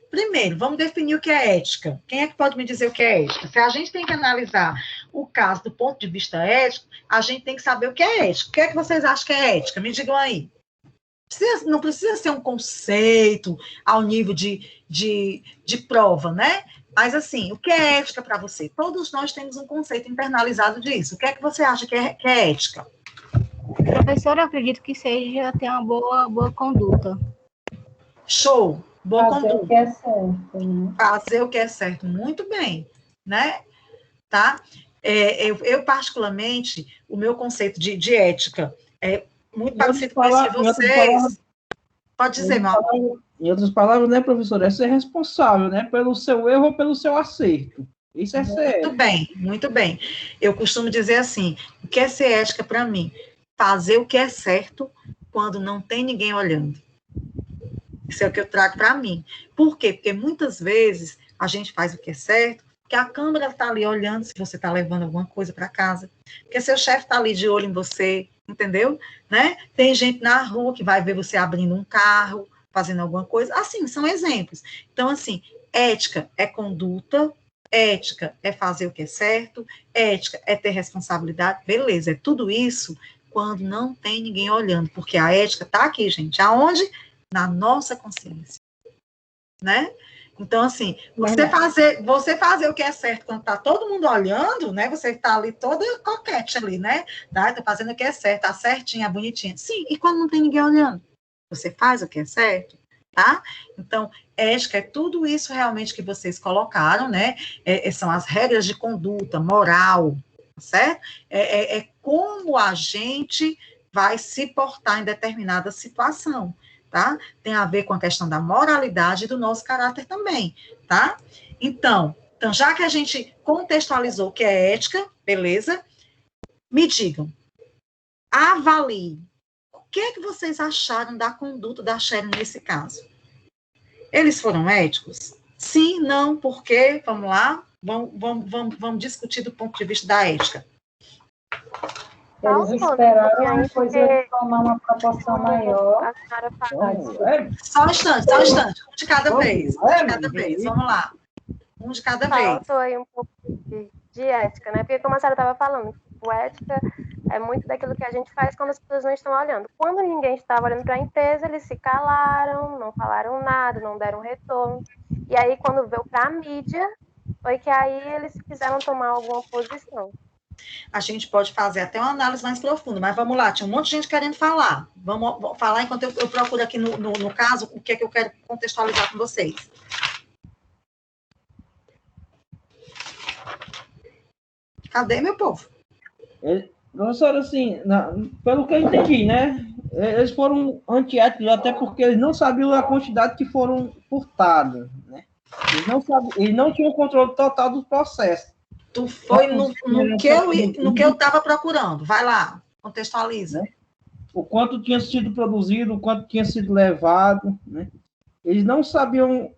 Primeiro, vamos definir o que é ética. Quem é que pode me dizer o que é ética? Se a gente tem que analisar o caso do ponto de vista ético, a gente tem que saber o que é ético. O que é que vocês acham que é ética? Me digam aí. Não precisa ser um conceito ao nível de prova, né? Mas, assim, o que é ética para você? Todos nós temos um conceito internalizado disso. O que é que você acha que é ética? Professora, eu acredito que seja ter uma boa conduta. Show! Boa Fazer conduta. o que é certo, né? Fazer o que é certo. Muito bem, né? Tá? Eu, particularmente, o meu conceito de ética é muito parecido com esse de vocês. Pode dizer, Mauro. Em outras palavras, né, professor? É ser responsável, né? Pelo seu erro ou pelo seu acerto. Isso é ser. Muito bem, muito bem. Eu costumo dizer assim, o que é ser ética para mim? Fazer o que é certo quando não tem ninguém olhando. Isso é o que eu trago para mim. Por quê? Porque muitas vezes a gente faz o que é certo, porque a câmera está ali olhando se você está levando alguma coisa para casa, porque seu chefe está ali de olho em você, entendeu? Né? Tem gente na rua que vai ver você abrindo um carro, fazendo alguma coisa. Assim, são exemplos. Então, assim, ética é conduta, ética é fazer o que é certo, ética é ter responsabilidade, beleza, é tudo isso quando não tem ninguém olhando, porque a ética está aqui, gente, aonde? Na nossa consciência, né? Então, assim, você fazer o que é certo quando está todo mundo olhando, né? Você está ali toda coquete ali, né? Tá? Tô fazendo o que é certo, tá certinha, bonitinha. Sim, e quando não tem ninguém olhando? Você faz o que é certo, tá? Então, ética é tudo isso realmente que vocês colocaram, né? São as regras de conduta, moral, certo? É como a gente vai se portar em determinada situação. Tá? Tem a ver com a questão da moralidade e do nosso caráter também, tá? Então, já que a gente contextualizou o que é ética, beleza? Me digam, avaliem, o que é que vocês acharam da conduta da Shelly nesse caso? Eles foram éticos? Sim, não, por quê? Vamos lá, vamos discutir do ponto de vista da ética. Eles esperaram a coisa tomar uma proporção maior. Só um instante, um de cada vez. Vamos lá. Um de cada vez. Faltou aí um pouco de ética, né? Porque como a senhora estava falando, ética É muito daquilo que a gente faz quando as pessoas não estão olhando. Quando ninguém estava olhando para a empresa, eles se calaram, não falaram nada, não deram retorno. E aí, quando veio para a mídia, foi que aí eles quiseram tomar alguma posição. A gente pode fazer até uma análise mais profunda, mas vamos lá, tinha um monte de gente querendo falar. Vamos falar enquanto eu procuro aqui no caso o que é que eu quero contextualizar com vocês. Cadê, meu povo? Professor, assim, pelo que eu entendi, né? Eles foram antiéticos até porque eles não sabiam a quantidade que foram furtadas, né? Eles não tinham controle total do processo. Tu foi no que eu estava procurando. Vai lá, contextualiza. Né? O quanto tinha sido produzido, o quanto tinha sido levado, né? Eles não sabiam,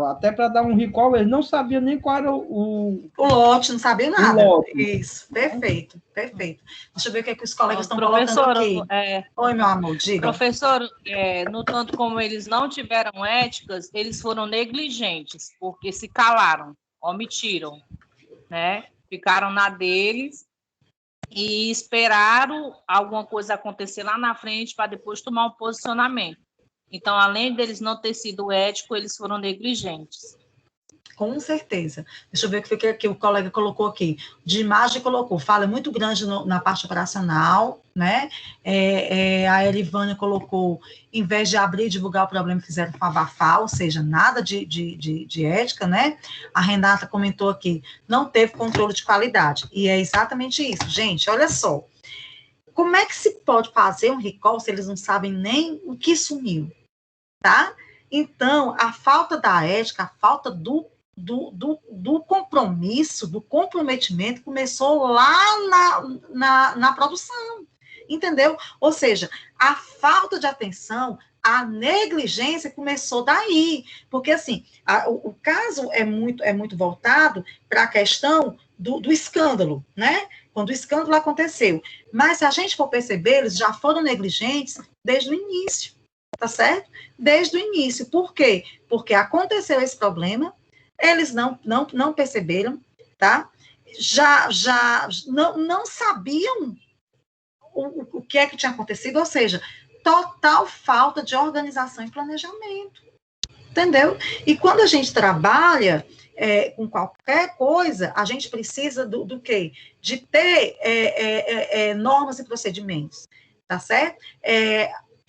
até para dar um recall, eles não sabiam nem qual era o lote, não sabia nada. Isso, perfeito. Deixa eu ver o que os colegas estão colocando aqui. Oi, meu amor, diga. Professor, no tanto como eles não tiveram éticas, eles foram negligentes, porque se calaram, omitiram, né? Ficaram na deles e esperaram alguma coisa acontecer lá na frente para depois tomar um posicionamento. Então, além deles não ter sido éticos, eles foram negligentes. Com certeza. Deixa eu ver o que o colega colocou aqui. De imagem colocou, fala muito grande na parte operacional, né? A Erivânia colocou, em vez de abrir e divulgar o problema, fizeram com abafar, ou seja, nada de ética, né? A Renata comentou aqui, não teve controle de qualidade. E é exatamente isso, gente, olha só. Como é que se pode fazer um recall se eles não sabem nem o que sumiu? Tá? Então, a falta da ética, a falta do compromisso, do comprometimento, começou lá na produção, entendeu? Ou seja, a falta de atenção, a negligência começou daí, porque assim, o caso é muito voltado para a questão do escândalo, né? Quando o escândalo aconteceu. Mas se a gente for perceber, eles já foram negligentes desde o início. Tá certo? Desde o início. Por quê? Porque aconteceu esse problema, eles não perceberam, tá? Já não sabiam o que é que tinha acontecido, ou seja, total falta de organização e planejamento. Entendeu? E quando a gente trabalha com qualquer coisa, a gente precisa do quê? De ter normas e procedimentos, tá certo?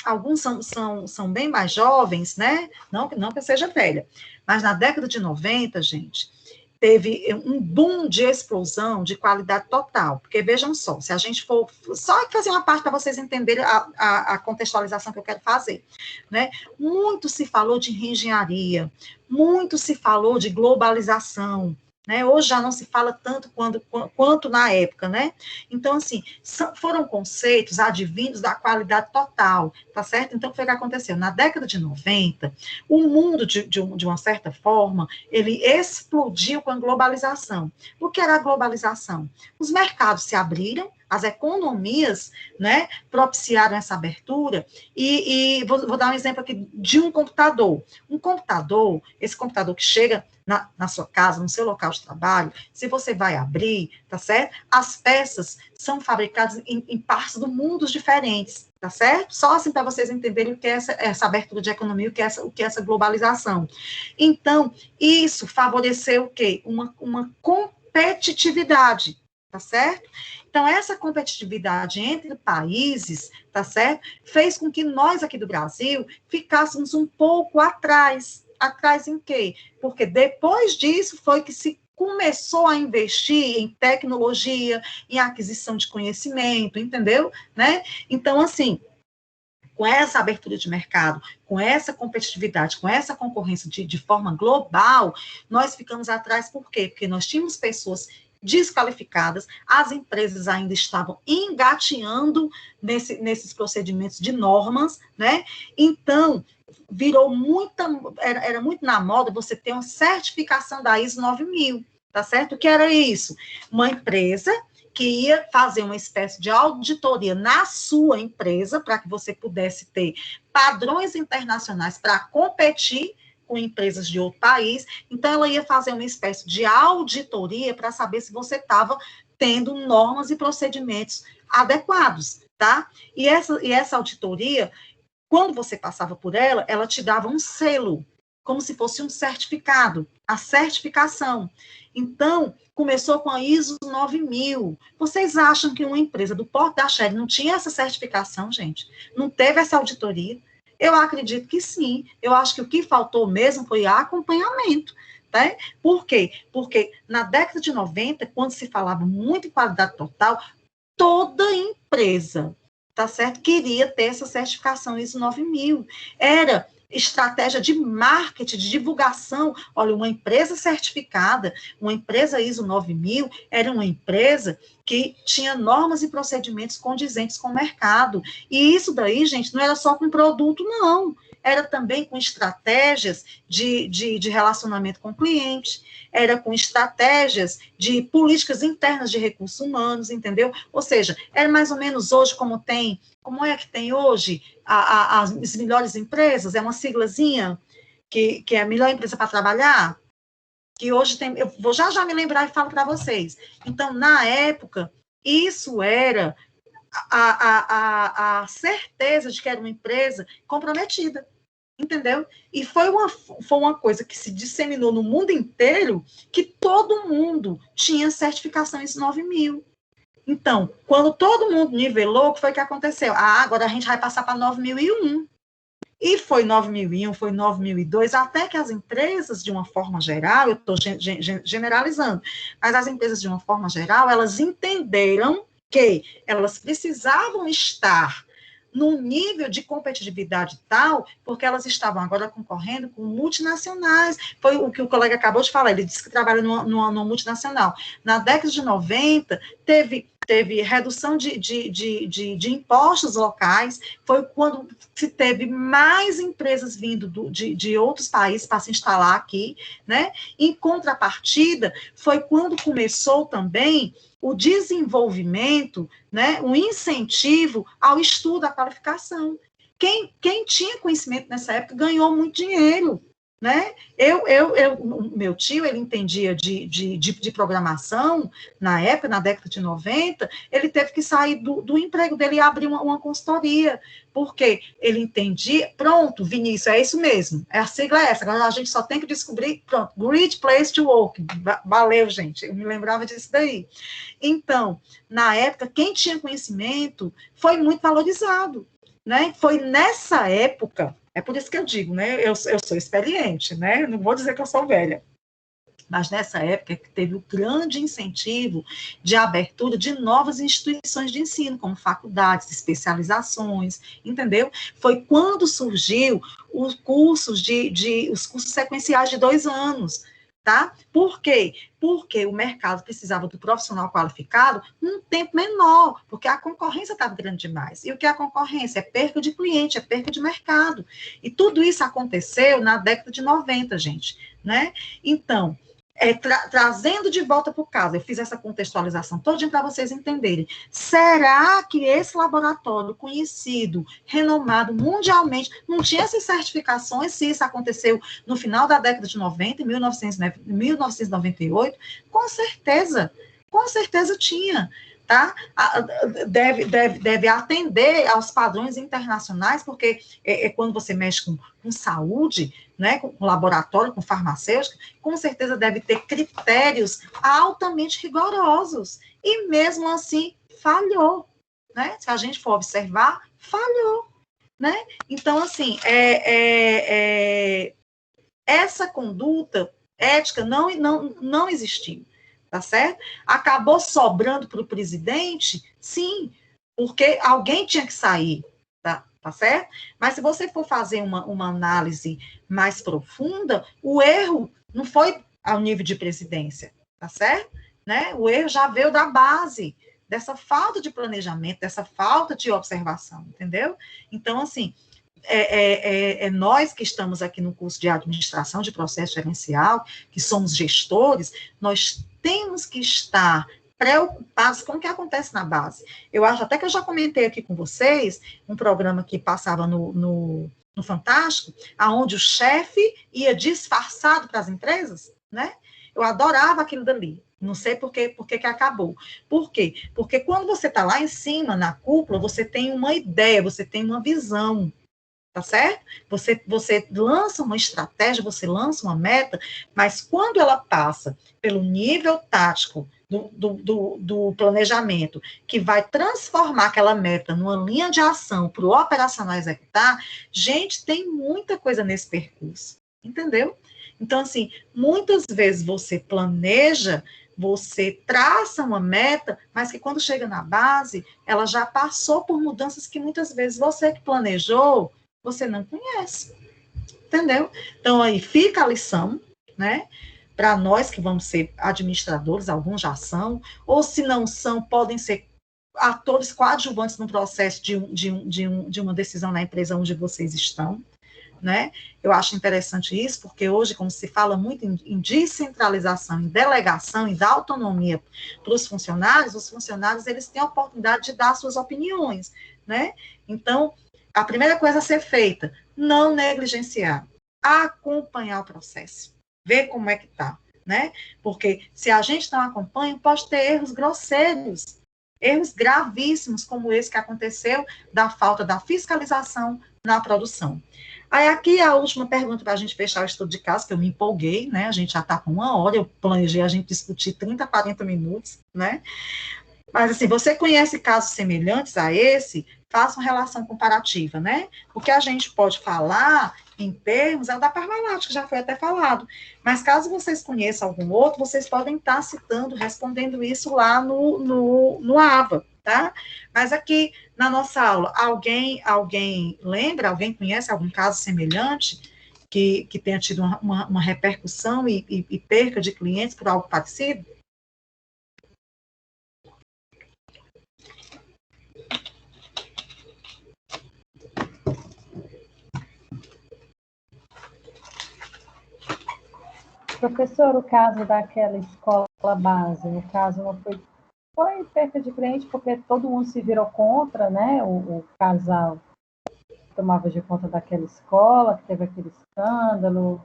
Alguns são bem mais jovens, né? Não que eu seja velha, mas na década de 90, gente, teve um boom de explosão de qualidade total, porque vejam só, se a gente for só fazer uma parte para vocês entenderem a contextualização que eu quero fazer, né? Muito se falou de reengenharia, muito se falou de globalização, né? Hoje já não se fala tanto quanto na época, né? Então, assim, foram conceitos advindos da qualidade total, tá certo? Então, foi o que aconteceu. Na década de 90, o mundo, de uma certa forma, ele explodiu com a globalização. O que era a globalização? Os mercados se abriram, as economias, né, propiciaram essa abertura, e vou dar um exemplo aqui de um computador. Esse computador que chega na sua casa, no seu local de trabalho, se você vai abrir, tá certo? As peças são fabricadas em partes do mundo diferentes, tá certo? Só assim para vocês entenderem o que é essa abertura de economia, o que é essa globalização. Então, isso favoreceu o quê? Uma competitividade, tá certo? Então, essa competitividade entre países, tá certo? Fez com que nós aqui do Brasil ficássemos um pouco atrás. Atrás em quê? Porque depois disso foi que se começou a investir em tecnologia, em aquisição de conhecimento, entendeu? Né? Então, assim, com essa abertura de mercado, com essa competitividade, com essa concorrência de forma global, nós ficamos atrás por quê? Porque nós tínhamos pessoas desqualificadas, as empresas ainda estavam engateando nesses procedimentos de normas, né? Então, era muito na moda você ter uma certificação da ISO 9000, tá certo? O que era isso? Uma empresa que ia fazer uma espécie de auditoria na sua empresa, para que você pudesse ter padrões internacionais para competir com empresas de outro país. Então, ela ia fazer uma espécie de auditoria para saber se você estava tendo normas e procedimentos adequados, tá? E essa auditoria, quando você passava por ela, ela te dava um selo, como se fosse um certificado, a certificação. Então, começou com a ISO 9000. Vocês acham que uma empresa do porte da Shed não tinha essa certificação, gente? Não teve essa auditoria? Eu acredito que sim. Eu acho que o que faltou mesmo foi acompanhamento. Tá? Por quê? Porque na década de 90, quando se falava muito em qualidade total, toda empresa, tá certo, queria ter essa certificação ISO 9000. Era estratégia de marketing, de divulgação. Olha, uma empresa certificada, uma empresa ISO 9000, era uma empresa que tinha normas e procedimentos condizentes com o mercado. E isso daí, gente, não era só com produto, não. Era também com estratégias de relacionamento com o cliente, era com estratégias de políticas internas de recursos humanos, entendeu? Ou seja, era mais ou menos hoje como é que tem hoje as melhores empresas, é uma siglazinha que é a melhor empresa para trabalhar, que hoje tem, eu vou já me lembrar e falo para vocês. Então, na época, isso era a certeza de que era uma empresa comprometida, entendeu? E foi uma coisa que se disseminou no mundo inteiro, que todo mundo tinha certificação ISO 9000. Então, quando todo mundo nivelou, o que foi que aconteceu? Agora a gente vai passar para 9001. E foi 9001, foi 9002, até que as empresas, de uma forma geral, eu estou generalizando, mas as empresas, de uma forma geral, elas entenderam que elas precisavam estar num nível de competitividade tal, porque elas estavam agora concorrendo com multinacionais. Foi o que o colega acabou de falar, ele disse que trabalha numa multinacional. Na década de 90, teve redução de impostos locais, foi quando se teve mais empresas vindo de outros países para se instalar aqui, né? Em contrapartida, foi quando começou também o desenvolvimento, né, o incentivo ao estudo, à qualificação. Quem tinha conhecimento nessa época ganhou muito dinheiro, né? Meu tio, ele entendia de programação, na época, na década de 90, ele teve que sair do emprego dele e abrir uma consultoria, porque ele entendia, pronto, Vinícius, é isso mesmo, a sigla é essa, agora a gente só tem que descobrir, pronto, Great Place to Work, valeu, gente, eu me lembrava disso daí. Então, na época, quem tinha conhecimento foi muito valorizado, né? Foi nessa época, é por isso que eu digo, né? Eu sou experiente, né? Não vou dizer que eu sou velha. Mas nessa época que teve o grande incentivo de abertura de novas instituições de ensino, como faculdades, especializações, entendeu? Foi quando surgiu os cursos os cursos sequenciais de 2 anos, tá? Por quê? Porque o mercado precisava do profissional qualificado num tempo menor, porque a concorrência estava grande demais. E o que é a concorrência? É perca de cliente, é perca de mercado. E tudo isso aconteceu na década de 90, gente, né? Então, trazendo de volta para o caso, eu fiz essa contextualização todinha para vocês entenderem. Será que esse laboratório conhecido, renomado mundialmente, não tinha essas certificações, se isso aconteceu no final da década de 90, em 1998? Com certeza tinha. Tá? Deve atender aos padrões internacionais, porque quando você mexe com saúde, né, com laboratório, com farmacêutica, com certeza deve ter critérios altamente rigorosos, e mesmo assim falhou, né? Se a gente for observar, falhou, né? Então, assim, essa conduta ética não existiu. Tá certo? Acabou sobrando para o presidente? Sim, porque alguém tinha que sair, tá certo? Mas se você for fazer uma análise mais profunda, o erro não foi ao nível de presidência, tá certo? Né? O erro já veio da base, dessa falta de planejamento, dessa falta de observação, entendeu? Então, assim, nós que estamos aqui no curso de administração de processo gerencial, que somos gestores, nós temos que estar preocupados com o que acontece na base. Eu acho até que eu já comentei aqui com vocês, um programa que passava no Fantástico, aonde o chefe ia disfarçado para as empresas, né? Eu adorava aquilo dali. Não sei por que acabou. Por quê? Porque quando você está lá em cima, na cúpula, você tem uma ideia, você tem uma visão, tá certo? Você lança uma estratégia, você lança uma meta, mas quando ela passa pelo nível tático do planejamento, que vai transformar aquela meta numa linha de ação para o operacional executar, gente, tem muita coisa nesse percurso, entendeu? Então, assim, muitas vezes você planeja, você traça uma meta, mas que quando chega na base, ela já passou por mudanças que muitas vezes você que planejou, você não conhece, entendeu? Então, aí fica a lição, né? Para nós que vamos ser administradores, alguns já são, ou se não são, podem ser atores coadjuvantes no processo de uma decisão na empresa onde vocês estão, né? Eu acho interessante isso, porque hoje, como se fala muito em descentralização, em delegação e dar autonomia para os funcionários, eles têm a oportunidade de dar suas opiniões, né? Então, a primeira coisa a ser feita, não negligenciar, acompanhar o processo, ver como é que está, né? Porque se a gente não acompanha, pode ter erros grosseiros, erros gravíssimos, como esse que aconteceu, da falta da fiscalização na produção. Aí aqui a última pergunta para a gente fechar o estudo de caso, que eu me empolguei, né? A gente já está com 1 hora, eu planejei a gente discutir 30, 40 minutos, né? Mas assim, você conhece casos semelhantes a esse? Faça uma relação comparativa, né? O que a gente pode falar em termos é o da Parmalat, que já foi até falado. Mas caso vocês conheçam algum outro, vocês podem estar citando, respondendo isso lá no AVA, tá? Mas aqui na nossa aula, alguém lembra, alguém conhece algum caso semelhante que tenha tido uma repercussão e perca de clientes por algo parecido? Professor, o caso daquela escola base, no caso não foi perca de cliente porque todo mundo se virou contra, né? O casal que tomava de conta daquela escola, que teve aquele escândalo.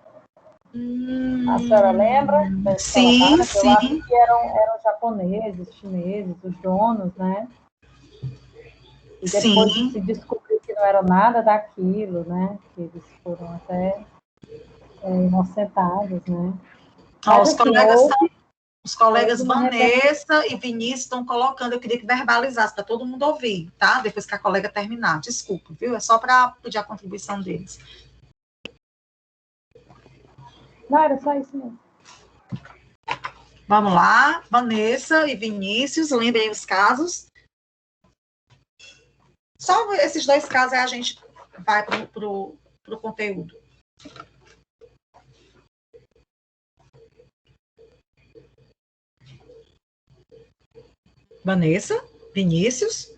A senhora lembra da escola base? Eu acho que eram japoneses, chineses, os donos, né? E depois se descobriu que não era nada daquilo, né? Que eles foram até inocentados, né? Mas, os colegas Vanessa e Vinícius estão colocando, eu queria que verbalizasse para todo mundo ouvir, tá? Depois que a colega terminar. Desculpa, viu? É só para pedir a contribuição deles. Não, era só isso mesmo. Vamos lá, Vanessa e Vinícius, lembrem os casos. Só esses 2 casos aí a gente vai para o conteúdo. Vanessa, Vinícius.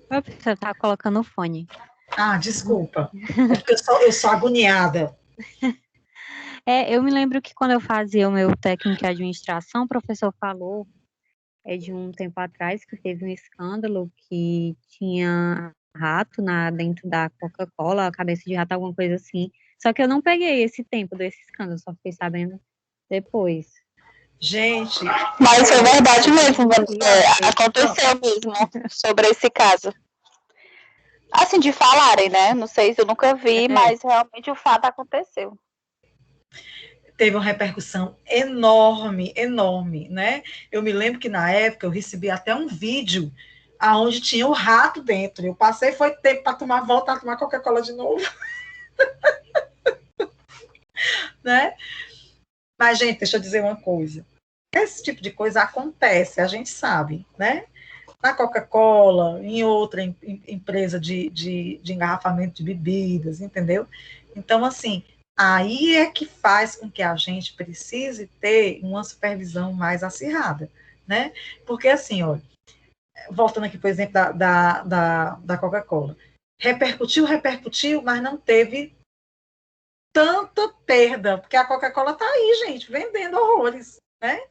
Você está colocando o fone. Ah, desculpa. É porque eu sou agoniada. Eu me lembro que quando eu fazia o meu técnico em administração, o professor falou de um tempo atrás que teve um escândalo que tinha rato dentro da Coca-Cola, a cabeça de rato, alguma coisa assim. Só que eu não peguei esse tempo desse escândalo, só fiquei sabendo depois. Gente. Mas foi verdade mesmo, aconteceu mesmo sobre esse caso. Assim, de falarem, né? Não sei se eu nunca vi, mas realmente o fato aconteceu. Teve uma repercussão enorme, enorme, né? Eu me lembro que na época eu recebi até um vídeo aonde tinha o rato dentro. Eu passei, foi tempo para voltar a tomar Coca-Cola de novo. Né? Mas, gente, deixa eu dizer uma coisa. Esse tipo de coisa acontece, a gente sabe, né? Na Coca-Cola, em outra empresa de engarrafamento de bebidas, entendeu? Então, assim, aí é que faz com que a gente precise ter uma supervisão mais acirrada, né? Porque, assim, olha, voltando aqui, por exemplo, da Coca-Cola, repercutiu, mas não teve tanta perda, porque a Coca-Cola está aí, gente, vendendo horrores, né?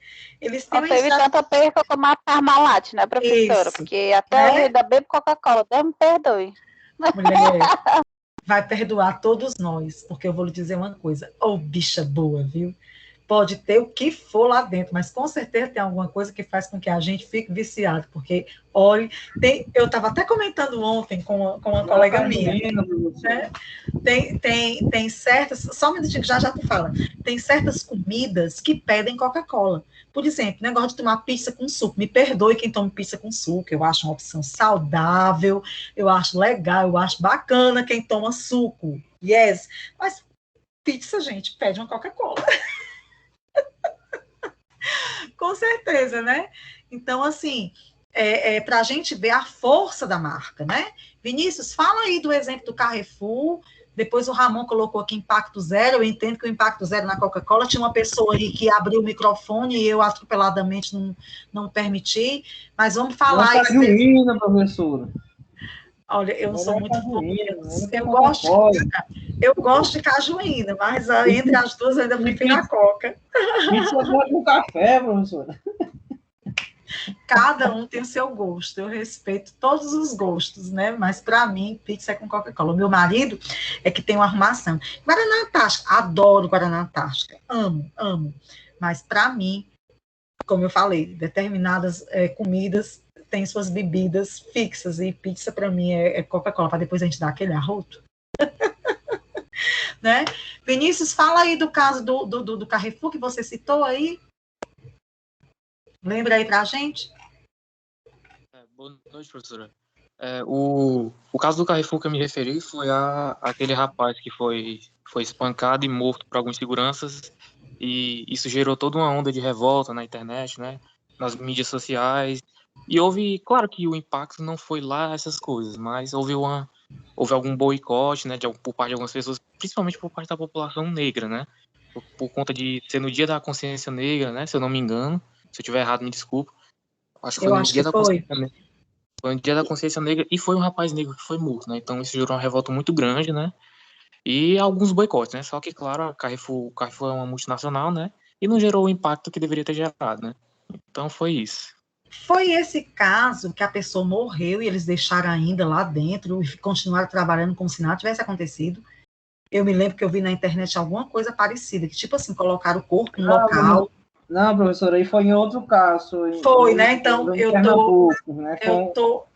Eles têm não teve tanta perda como a Parmalat, né, professora? Isso, porque até hoje ainda bebo Coca-Cola, Deus me perdoe. Mulher, vai perdoar todos nós, porque eu vou lhe dizer uma coisa, ô bicha boa, viu? Pode ter o que for lá dentro, mas com certeza tem alguma coisa que faz com que a gente fique viciado, porque, olha, eu estava até comentando ontem com uma colega minha, né? Tem certas, só um minutinho que já tu fala, tem certas comidas que pedem Coca-Cola. Por exemplo, negócio de tomar pizza com suco, me perdoe quem toma pizza com suco, eu acho uma opção saudável, eu acho legal, eu acho bacana quem toma suco, yes, mas pizza, gente, pede uma Coca-Cola. Com certeza, né? Então, assim, para a gente ver a força da marca, né? Vinícius, fala aí do exemplo do Carrefour, depois o Ramon colocou aqui Impacto Zero, eu entendo que o Impacto Zero na Coca-Cola, tinha uma pessoa aí que abriu o microfone e eu atropeladamente não permiti, mas vamos falar... Cajuína, professora. Olha, eu não sou muito boa. Eu gosto de cajuína, mas entre as duas eu ainda prefiro a Coca. Pizza com café, professora. Cada um tem o seu gosto, eu respeito todos os gostos, né? Mas para mim, pizza é com Coca-Cola. O meu marido é que tem uma arrumação. Guaraná Antártica, adoro Guaraná Antártica, amo. Mas para mim, como eu falei, determinadas comidas têm suas bebidas fixas, e pizza para mim é Coca-Cola, para depois a gente dar aquele arroto. Né? Vinícius, fala aí do caso do Carrefour que você citou aí. Lembra aí pra gente? Boa noite, professora. O caso do Carrefour que eu me referi foi aquele rapaz que foi espancado e morto por alguns seguranças, e isso gerou toda uma onda de revolta na internet, né, nas mídias sociais, e claro que o impacto não foi lá essas coisas, mas houve algum boicote, né, por parte de algumas pessoas, principalmente por parte da população negra, né, por conta de ser no Dia da Consciência Negra, né, se eu não me engano. Se eu estiver errado, me desculpa. Acho que foi no Dia da Consciência Negra. Foi no Dia da Consciência Negra e foi um rapaz negro que foi morto, né? Então isso gerou uma revolta muito grande, né? E alguns boicotes, né? Só que, claro, a Carrefour é uma multinacional, né? E não gerou o impacto que deveria ter gerado, né? Então foi isso. Foi esse caso que a pessoa morreu e eles deixaram ainda lá dentro e continuaram trabalhando como se nada tivesse acontecido. Eu me lembro que eu vi na internet alguma coisa parecida, que tipo assim, colocaram o corpo no local. Não, professora, aí foi em outro caso. Foi, né? Então,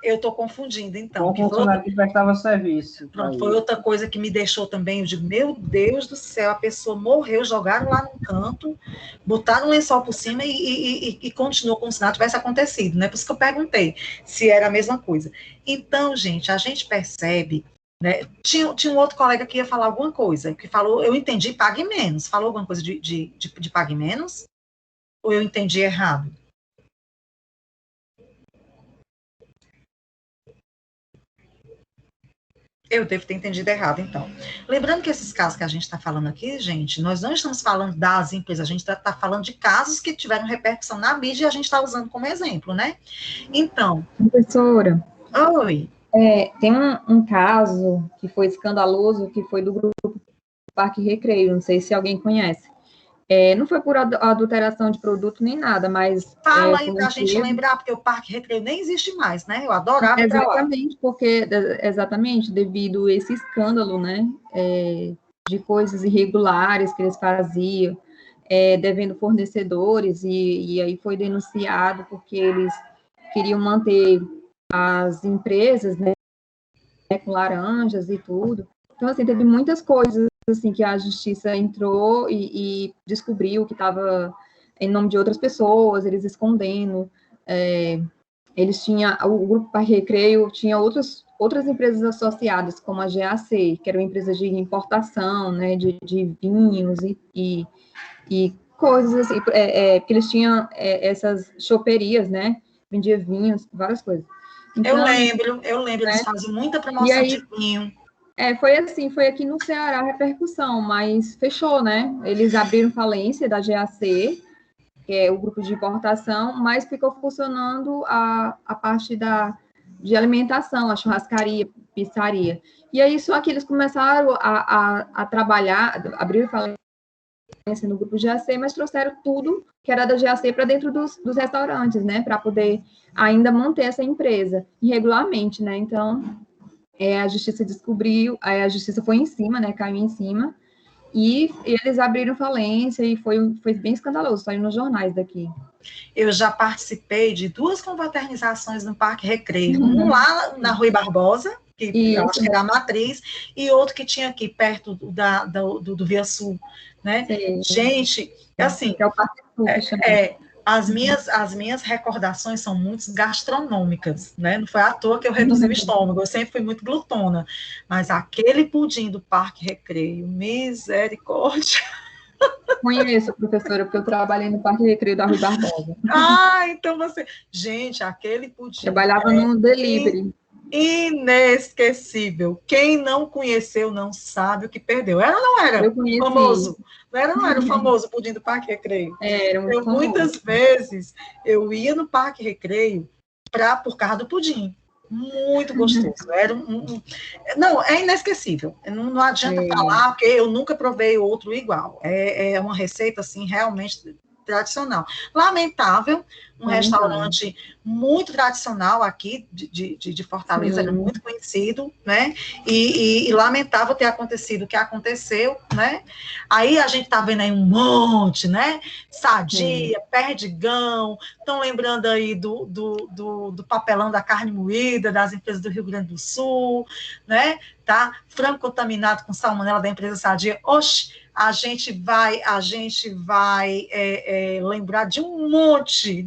eu tô confundindo, então. Com o funcionário que prestava serviço. Pronto, foi outra coisa que me deixou também, eu digo, meu Deus do céu, a pessoa morreu, jogaram lá no canto, botaram um lençol por cima e continuou como se nada tivesse acontecido, né? Por isso que eu perguntei se era a mesma coisa. Então, gente, a gente percebe, né? Tinha um outro colega que ia falar alguma coisa, que falou, eu entendi, pague menos. Falou alguma coisa de pague menos? Ou eu entendi errado? Eu devo ter entendido errado, então. Lembrando que esses casos que a gente está falando aqui, gente, nós não estamos falando das empresas, a gente está falando de casos que tiveram repercussão na mídia e a gente está usando como exemplo, né? Então... Professora. Oi. Tem um caso que foi escandaloso, que foi do grupo Parque Recreio, não sei se alguém conhece. Não foi por adulteração de produto nem nada, mas... Fala aí para a gente lembrar, porque o Parque Recreio nem existe mais, né? Eu adorava ir pra lá. Exatamente, devido a esse escândalo, né? De coisas irregulares que eles faziam, devendo fornecedores, e aí foi denunciado porque eles queriam manter as empresas, né? Com laranjas e tudo. Então, assim, teve muitas coisas assim, que a justiça entrou e descobriu que estava em nome de outras pessoas, eles escondendo, eles tinham, o Grupo Parque Recreio tinha outras empresas associadas, como a GAC, que era uma empresa de importação, né, de vinhos e coisas assim, porque eles tinham essas choperias, né, vendia vinhos, várias coisas. Então, eu lembro, eles fazem muita promoção de vinho. Foi aqui no Ceará a repercussão, mas fechou, né? Eles abriram falência da GAC, que é o grupo de importação, mas ficou funcionando a parte de alimentação, a churrascaria, pizzaria. E aí, só que eles começaram a trabalhar, abriram falência no grupo GAC, mas trouxeram tudo que era da GAC para dentro dos restaurantes, né? Para poder ainda manter essa empresa irregularmente, né? Então... a justiça descobriu, aí a justiça foi em cima, né, caiu em cima, e eles abriram falência, e foi bem escandaloso, saiu nos jornais daqui. Eu já participei de 2 confraternizações no Parque Recreio, um lá na Rui Barbosa, que eu acho que era a matriz, e outro que tinha aqui, perto do Via Sul, né? Sim. Gente, assim, é o Parque Sul, as minhas recordações são muito gastronômicas, né? Não foi à toa que eu reduzi o estômago, eu sempre fui muito glutona, mas aquele pudim do Parque Recreio, misericórdia. Conheço, professora, porque eu trabalhei no Parque Recreio da Rui Barbosa. Então você... Gente, aquele pudim... Trabalhava no delivery. Inesquecível. Quem não conheceu não sabe o que perdeu. Era ou não era? Eu conheci. Famoso. Não era o famoso pudim do Parque Recreio? Era muito famoso. Muitas vezes eu ia no Parque Recreio por causa do pudim. Muito gostoso. Era não, é inesquecível. Não adianta falar, porque eu nunca provei outro igual. É uma receita, assim, realmente tradicional. Lamentável, um restaurante muito tradicional aqui de Fortaleza, era muito conhecido, né? E lamentável ter acontecido o que aconteceu, né? Aí a gente tá vendo aí um monte, né? Sadia, Perdigão, estão lembrando aí do papelão da carne moída, das empresas do Rio Grande do Sul, né? Tá? Frango contaminado com salmonela da empresa Sadia. Oxe, a gente vai lembrar de um monte,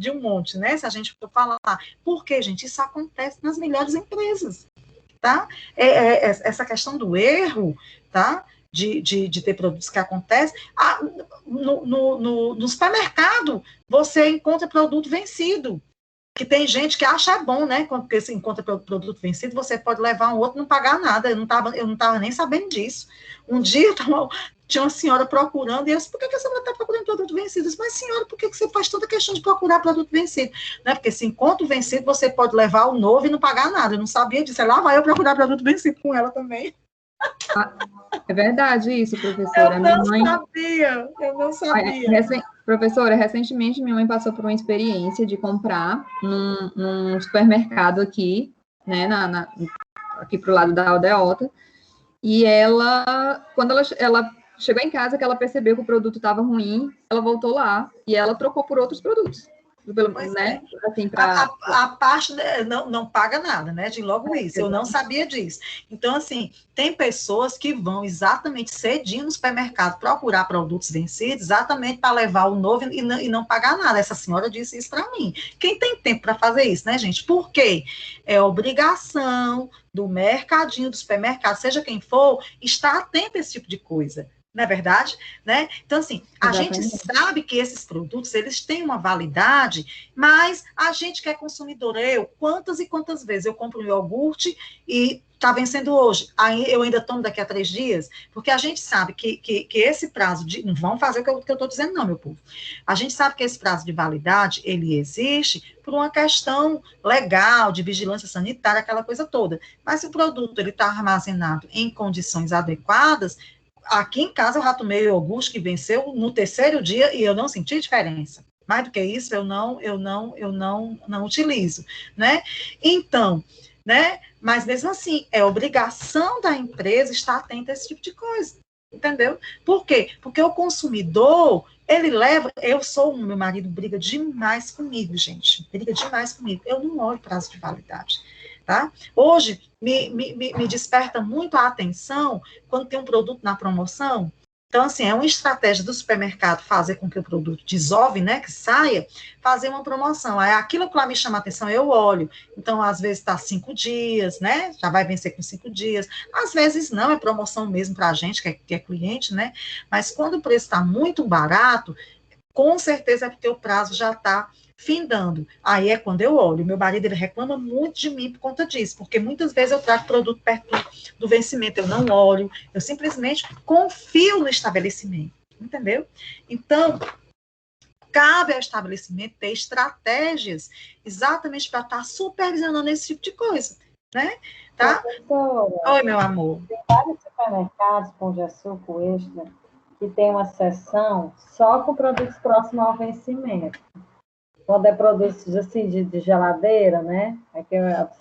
né? Se a gente for falar. Porque, gente, isso acontece nas melhores empresas, tá? Essa questão do erro, tá? De ter produtos que acontecem. No supermercado, você encontra produto vencido. Que tem gente que acha bom, né? Porque se encontra produto vencido, você pode levar um outro e não pagar nada. Eu não tava nem sabendo disso. Um dia tinha uma senhora procurando, e eu disse, por que a senhora está procurando produto vencido? Eu disse, mas senhora, por que você faz tanta questão de procurar produto vencido? Não é porque se encontra o vencido, você pode levar o novo e não pagar nada. Eu não sabia disso. Lá vai eu procurar produto vencido com ela também. É verdade isso, professora. Eu não sabia. Professora, recentemente minha mãe passou por uma experiência de comprar num supermercado aqui, né, aqui pro lado da Aldeota, e quando ela chegou em casa, que ela percebeu que o produto estava ruim, ela voltou lá e ela trocou por outros produtos. Né? Assim, a parte não paga nada, né? De logo isso, eu não sabia disso. Então, assim, tem pessoas que vão exatamente cedinho no supermercado procurar produtos vencidos, exatamente para levar o novo e não pagar nada. Essa senhora disse isso para mim. Quem tem tempo para fazer isso, né, gente? Por quê? É obrigação do mercadinho, do supermercado, seja quem for, estar atento a esse tipo de coisa. Não é verdade? Né? Então, assim, a gente sabe que esses produtos, eles têm uma validade, mas a gente que é consumidor, quantas e quantas vezes eu compro um iogurte e está vencendo hoje, aí eu ainda tomo daqui a 3 dias, porque a gente sabe que esse prazo não vão fazer o que eu estou dizendo não, meu povo. A gente sabe que esse prazo de validade, ele existe por uma questão legal, de vigilância sanitária, aquela coisa toda. Mas se o produto ele está armazenado em condições adequadas, aqui em casa eu já tomei iogurte que venceu no 3º dia e eu não senti diferença. Mais do que isso, eu não utilizo, né? Então, né? Mas mesmo assim, é obrigação da empresa estar atenta a esse tipo de coisa, entendeu? Por quê? Porque o consumidor, ele leva... meu marido briga demais comigo, gente. Briga demais comigo. Eu não olho prazo de validade. Tá? Hoje, me desperta muito a atenção quando tem um produto na promoção. Então, assim, é uma estratégia do supermercado fazer com que o produto desove, né, que saia, fazer uma promoção. Aí, aquilo que lá me chama a atenção, eu olho. Então, às vezes está 5 dias, né, já vai vencer com 5 dias. Às vezes não, é promoção mesmo para a gente, que é cliente, né, mas quando o preço está muito barato, com certeza é porque o prazo já está findando. Aí é quando eu olho. Meu marido, ele reclama muito de mim por conta disso, porque muitas vezes eu trago produto perto do vencimento, eu não olho, eu simplesmente confio no estabelecimento, entendeu? Então, cabe ao estabelecimento ter estratégias exatamente para estar supervisionando esse tipo de coisa, né? Tá? Oi, meu amor. Tem vários supermercados, Pão de Açúcar, Extra, que tem uma seção só com produtos próximos ao vencimento. Quando é produtos assim, de geladeira, né? Aí que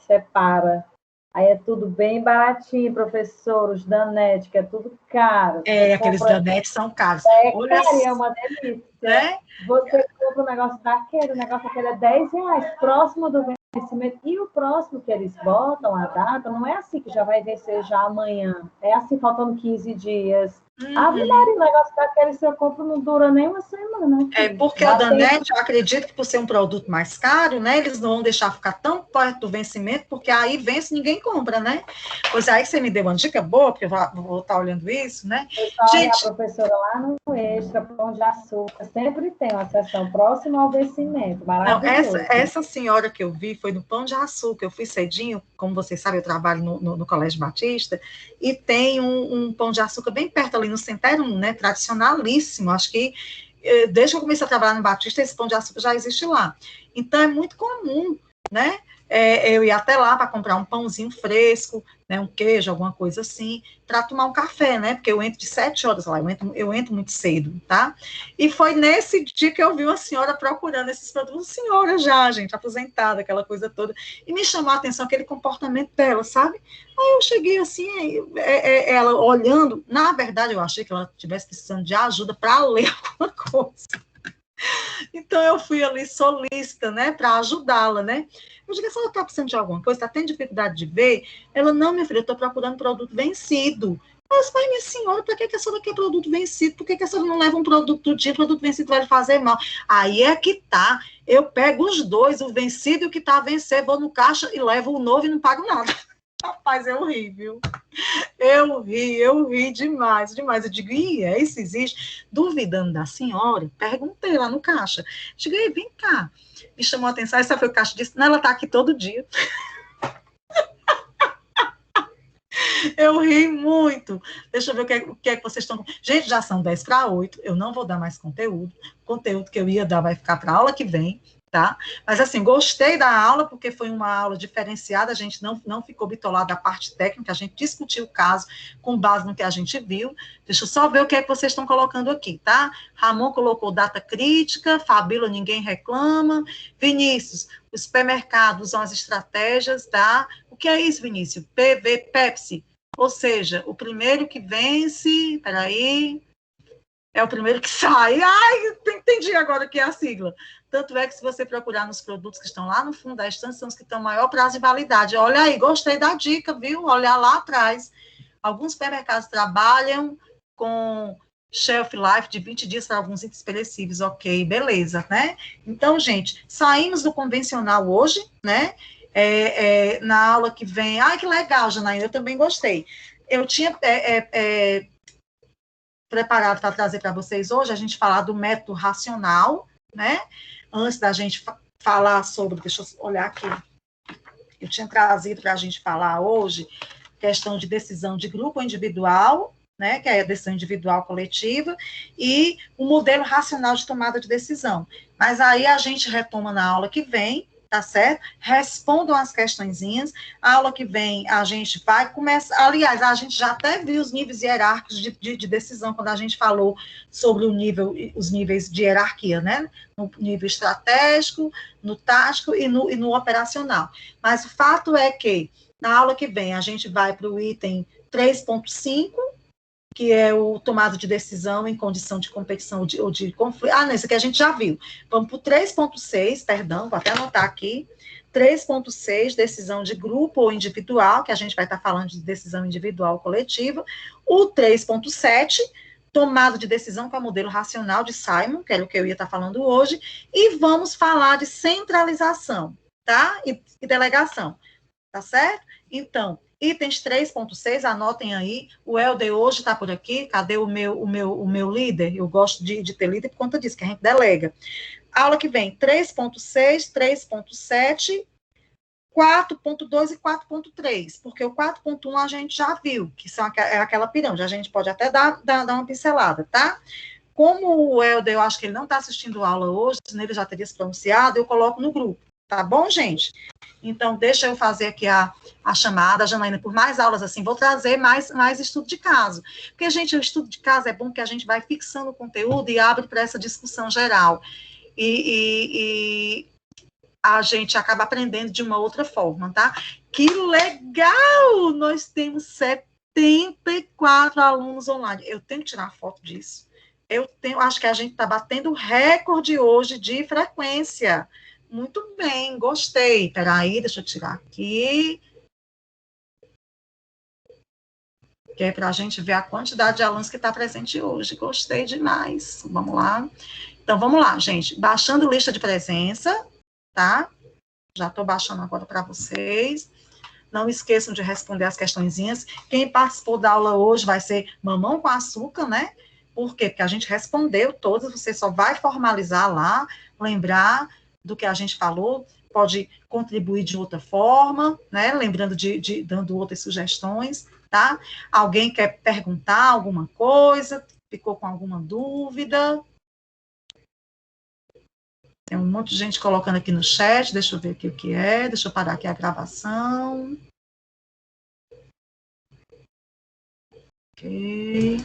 separa Aí é tudo bem baratinho, professor, os Danete, que é tudo caro. Aqueles Danete são caros. Olha, é uma delícia. Né? Você compra um negócio daquele, o negócio daquele é R$10, próximo do vencimento. E o próximo que eles botam, a data, não é assim que já vai vencer já amanhã. É assim, faltando 15 dias. Ave Maria, o negócio daquele, se eu compro, não dura nem uma semana. Porque o Danete, eu acredito que por ser um produto mais caro, né, eles não vão deixar ficar tão perto do vencimento, porque aí vence e ninguém compra, né? Pois aí você me deu uma dica boa, porque eu vou estar olhando isso, né? Gente, a professora lá no Extra, Pão de Açúcar, sempre tem uma sessão próxima ao vencimento, maravilhoso. Não, essa senhora que eu vi foi no Pão de Açúcar, eu fui cedinho, como vocês sabem, eu trabalho no Colégio Batista, e tem um Pão de Açúcar bem perto ali no Centério, né, tradicionalíssimo, acho que desde que eu comecei a trabalhar no Batista, esse Pão de Açúcar já existe lá. Então, é muito comum, né, eu ia até lá para comprar um pãozinho fresco, né, um queijo, alguma coisa assim, para tomar um café, né, porque eu entro de 7 horas lá, eu entro muito cedo, tá? E foi nesse dia que eu vi uma senhora procurando esses produtos, senhora já, gente, aposentada, aquela coisa toda, e me chamou a atenção aquele comportamento dela, sabe? Aí eu cheguei assim, ela olhando, na verdade eu achei que ela estivesse precisando de ajuda para ler alguma coisa. Então, eu fui ali solícita, né, para ajudá-la, né? Eu digo, se ela está precisando de alguma coisa, está tendo dificuldade de ver, ela, não, minha filha, eu estou procurando produto vencido. Mas, minha senhora, para que a senhora quer produto vencido? Por que a senhora não leva um produto do dia? Produto vencido vai lhe fazer mal. Aí é que tá. Eu pego os dois, o vencido e o que está a vencer, vou no caixa e levo o novo e não pago nada. Rapaz, é horrível. Eu ri demais, demais. Eu digo, isso existe? Duvidando da senhora, perguntei lá no caixa. Cheguei, vem cá. Me chamou a atenção, essa foi o caixa, disse, não, ela tá aqui todo dia. Eu ri muito. Deixa eu ver o que é que vocês estão... Gente, já são 7:50, eu não vou dar mais conteúdo. O conteúdo que eu ia dar vai ficar para a aula que vem, tá? Mas, assim, gostei da aula, porque foi uma aula diferenciada, a gente não ficou bitolado da parte técnica, a gente discutiu o caso com base no que a gente viu. Deixa eu só ver o que é que vocês estão colocando aqui, tá? Ramon colocou data crítica, Fabíola, ninguém reclama. Vinícius, os supermercados usam as estratégias, tá? O que é isso, Vinícius? Pepsi. Ou seja, o primeiro que vence, peraí, é o primeiro que sai. Ai, entendi agora que é a sigla. Tanto é que se você procurar nos produtos que estão lá no fundo da estante, são os que têm o maior prazo de validade. Olha aí, gostei da dica, viu? Olhar lá atrás. Alguns supermercados trabalham com shelf life de 20 dias para alguns itens perecíveis. Ok, beleza, né? Então, gente, saímos do convencional hoje, né? Na aula que vem... Ai, que legal, Janaína, eu também gostei. Eu tinha... preparado para trazer para vocês hoje, a gente falar do método racional, né? Antes da gente falar sobre, deixa eu olhar aqui, eu tinha trazido para a gente falar hoje, questão de decisão de grupo ou individual, né? Que é a decisão individual coletiva, e o modelo racional de tomada de decisão. Mas aí a gente retoma na aula que vem, tá certo? Respondam as questõezinhas. A aula que vem a gente vai começar. Aliás, a gente já até viu os níveis hierárquicos de decisão quando a gente falou sobre os níveis de hierarquia, né? No nível estratégico, no tático e no operacional. Mas o fato é que na aula que vem a gente vai para o item 3.5, que é o tomado de decisão em condição de competição ou de conflito. Ah, não, isso aqui a gente já viu. Vamos para o 3.6, perdão, vou até anotar aqui. 3.6, decisão de grupo ou individual, que a gente vai estar falando de decisão individual ou coletiva. O 3.7, tomado de decisão com o modelo racional de Simon, que era o que eu ia estar falando hoje. E vamos falar de centralização, tá? E delegação, tá certo? Então, itens 3.6, anotem aí, o Helder hoje está por aqui, cadê o meu líder? Eu gosto de ter líder por conta disso, que a gente delega. Aula que vem, 3.6, 3.7, 4.2 e 4.3, porque o 4.1 a gente já viu, que é aquela pirâmide, a gente pode até dar uma pincelada, tá? Como o Helder, eu acho que ele não está assistindo a aula hoje, senão ele já teria se pronunciado, eu coloco no grupo, tá bom, gente? Então, deixa eu fazer aqui a chamada, Janaína, por mais aulas assim, vou trazer mais estudo de caso. Porque, gente, o estudo de caso é bom que a gente vai fixando o conteúdo e abre para essa discussão geral. E a gente acaba aprendendo de uma outra forma, tá? Que legal! Nós temos 74 alunos online. Eu tenho que tirar foto disso. Acho que a gente está batendo recorde hoje de frequência. Muito bem, gostei. Peraí, deixa eu tirar aqui. Que é para a gente ver a quantidade de alunos que está presente hoje. Gostei demais. Vamos lá. Então, vamos lá, gente. Baixando lista de presença, tá? Já estou baixando agora para vocês. Não esqueçam de responder as questõezinhas. Quem participou da aula hoje vai ser mamão com açúcar, né? Por quê? Porque a gente respondeu todas, você só vai formalizar lá, lembrar do que a gente falou, pode contribuir de outra forma, né? Lembrando dando outras sugestões, tá? Alguém quer perguntar alguma coisa? Ficou com alguma dúvida? Tem um monte de gente colocando aqui no chat, deixa eu ver aqui o que é, deixa eu parar aqui a gravação. Ok.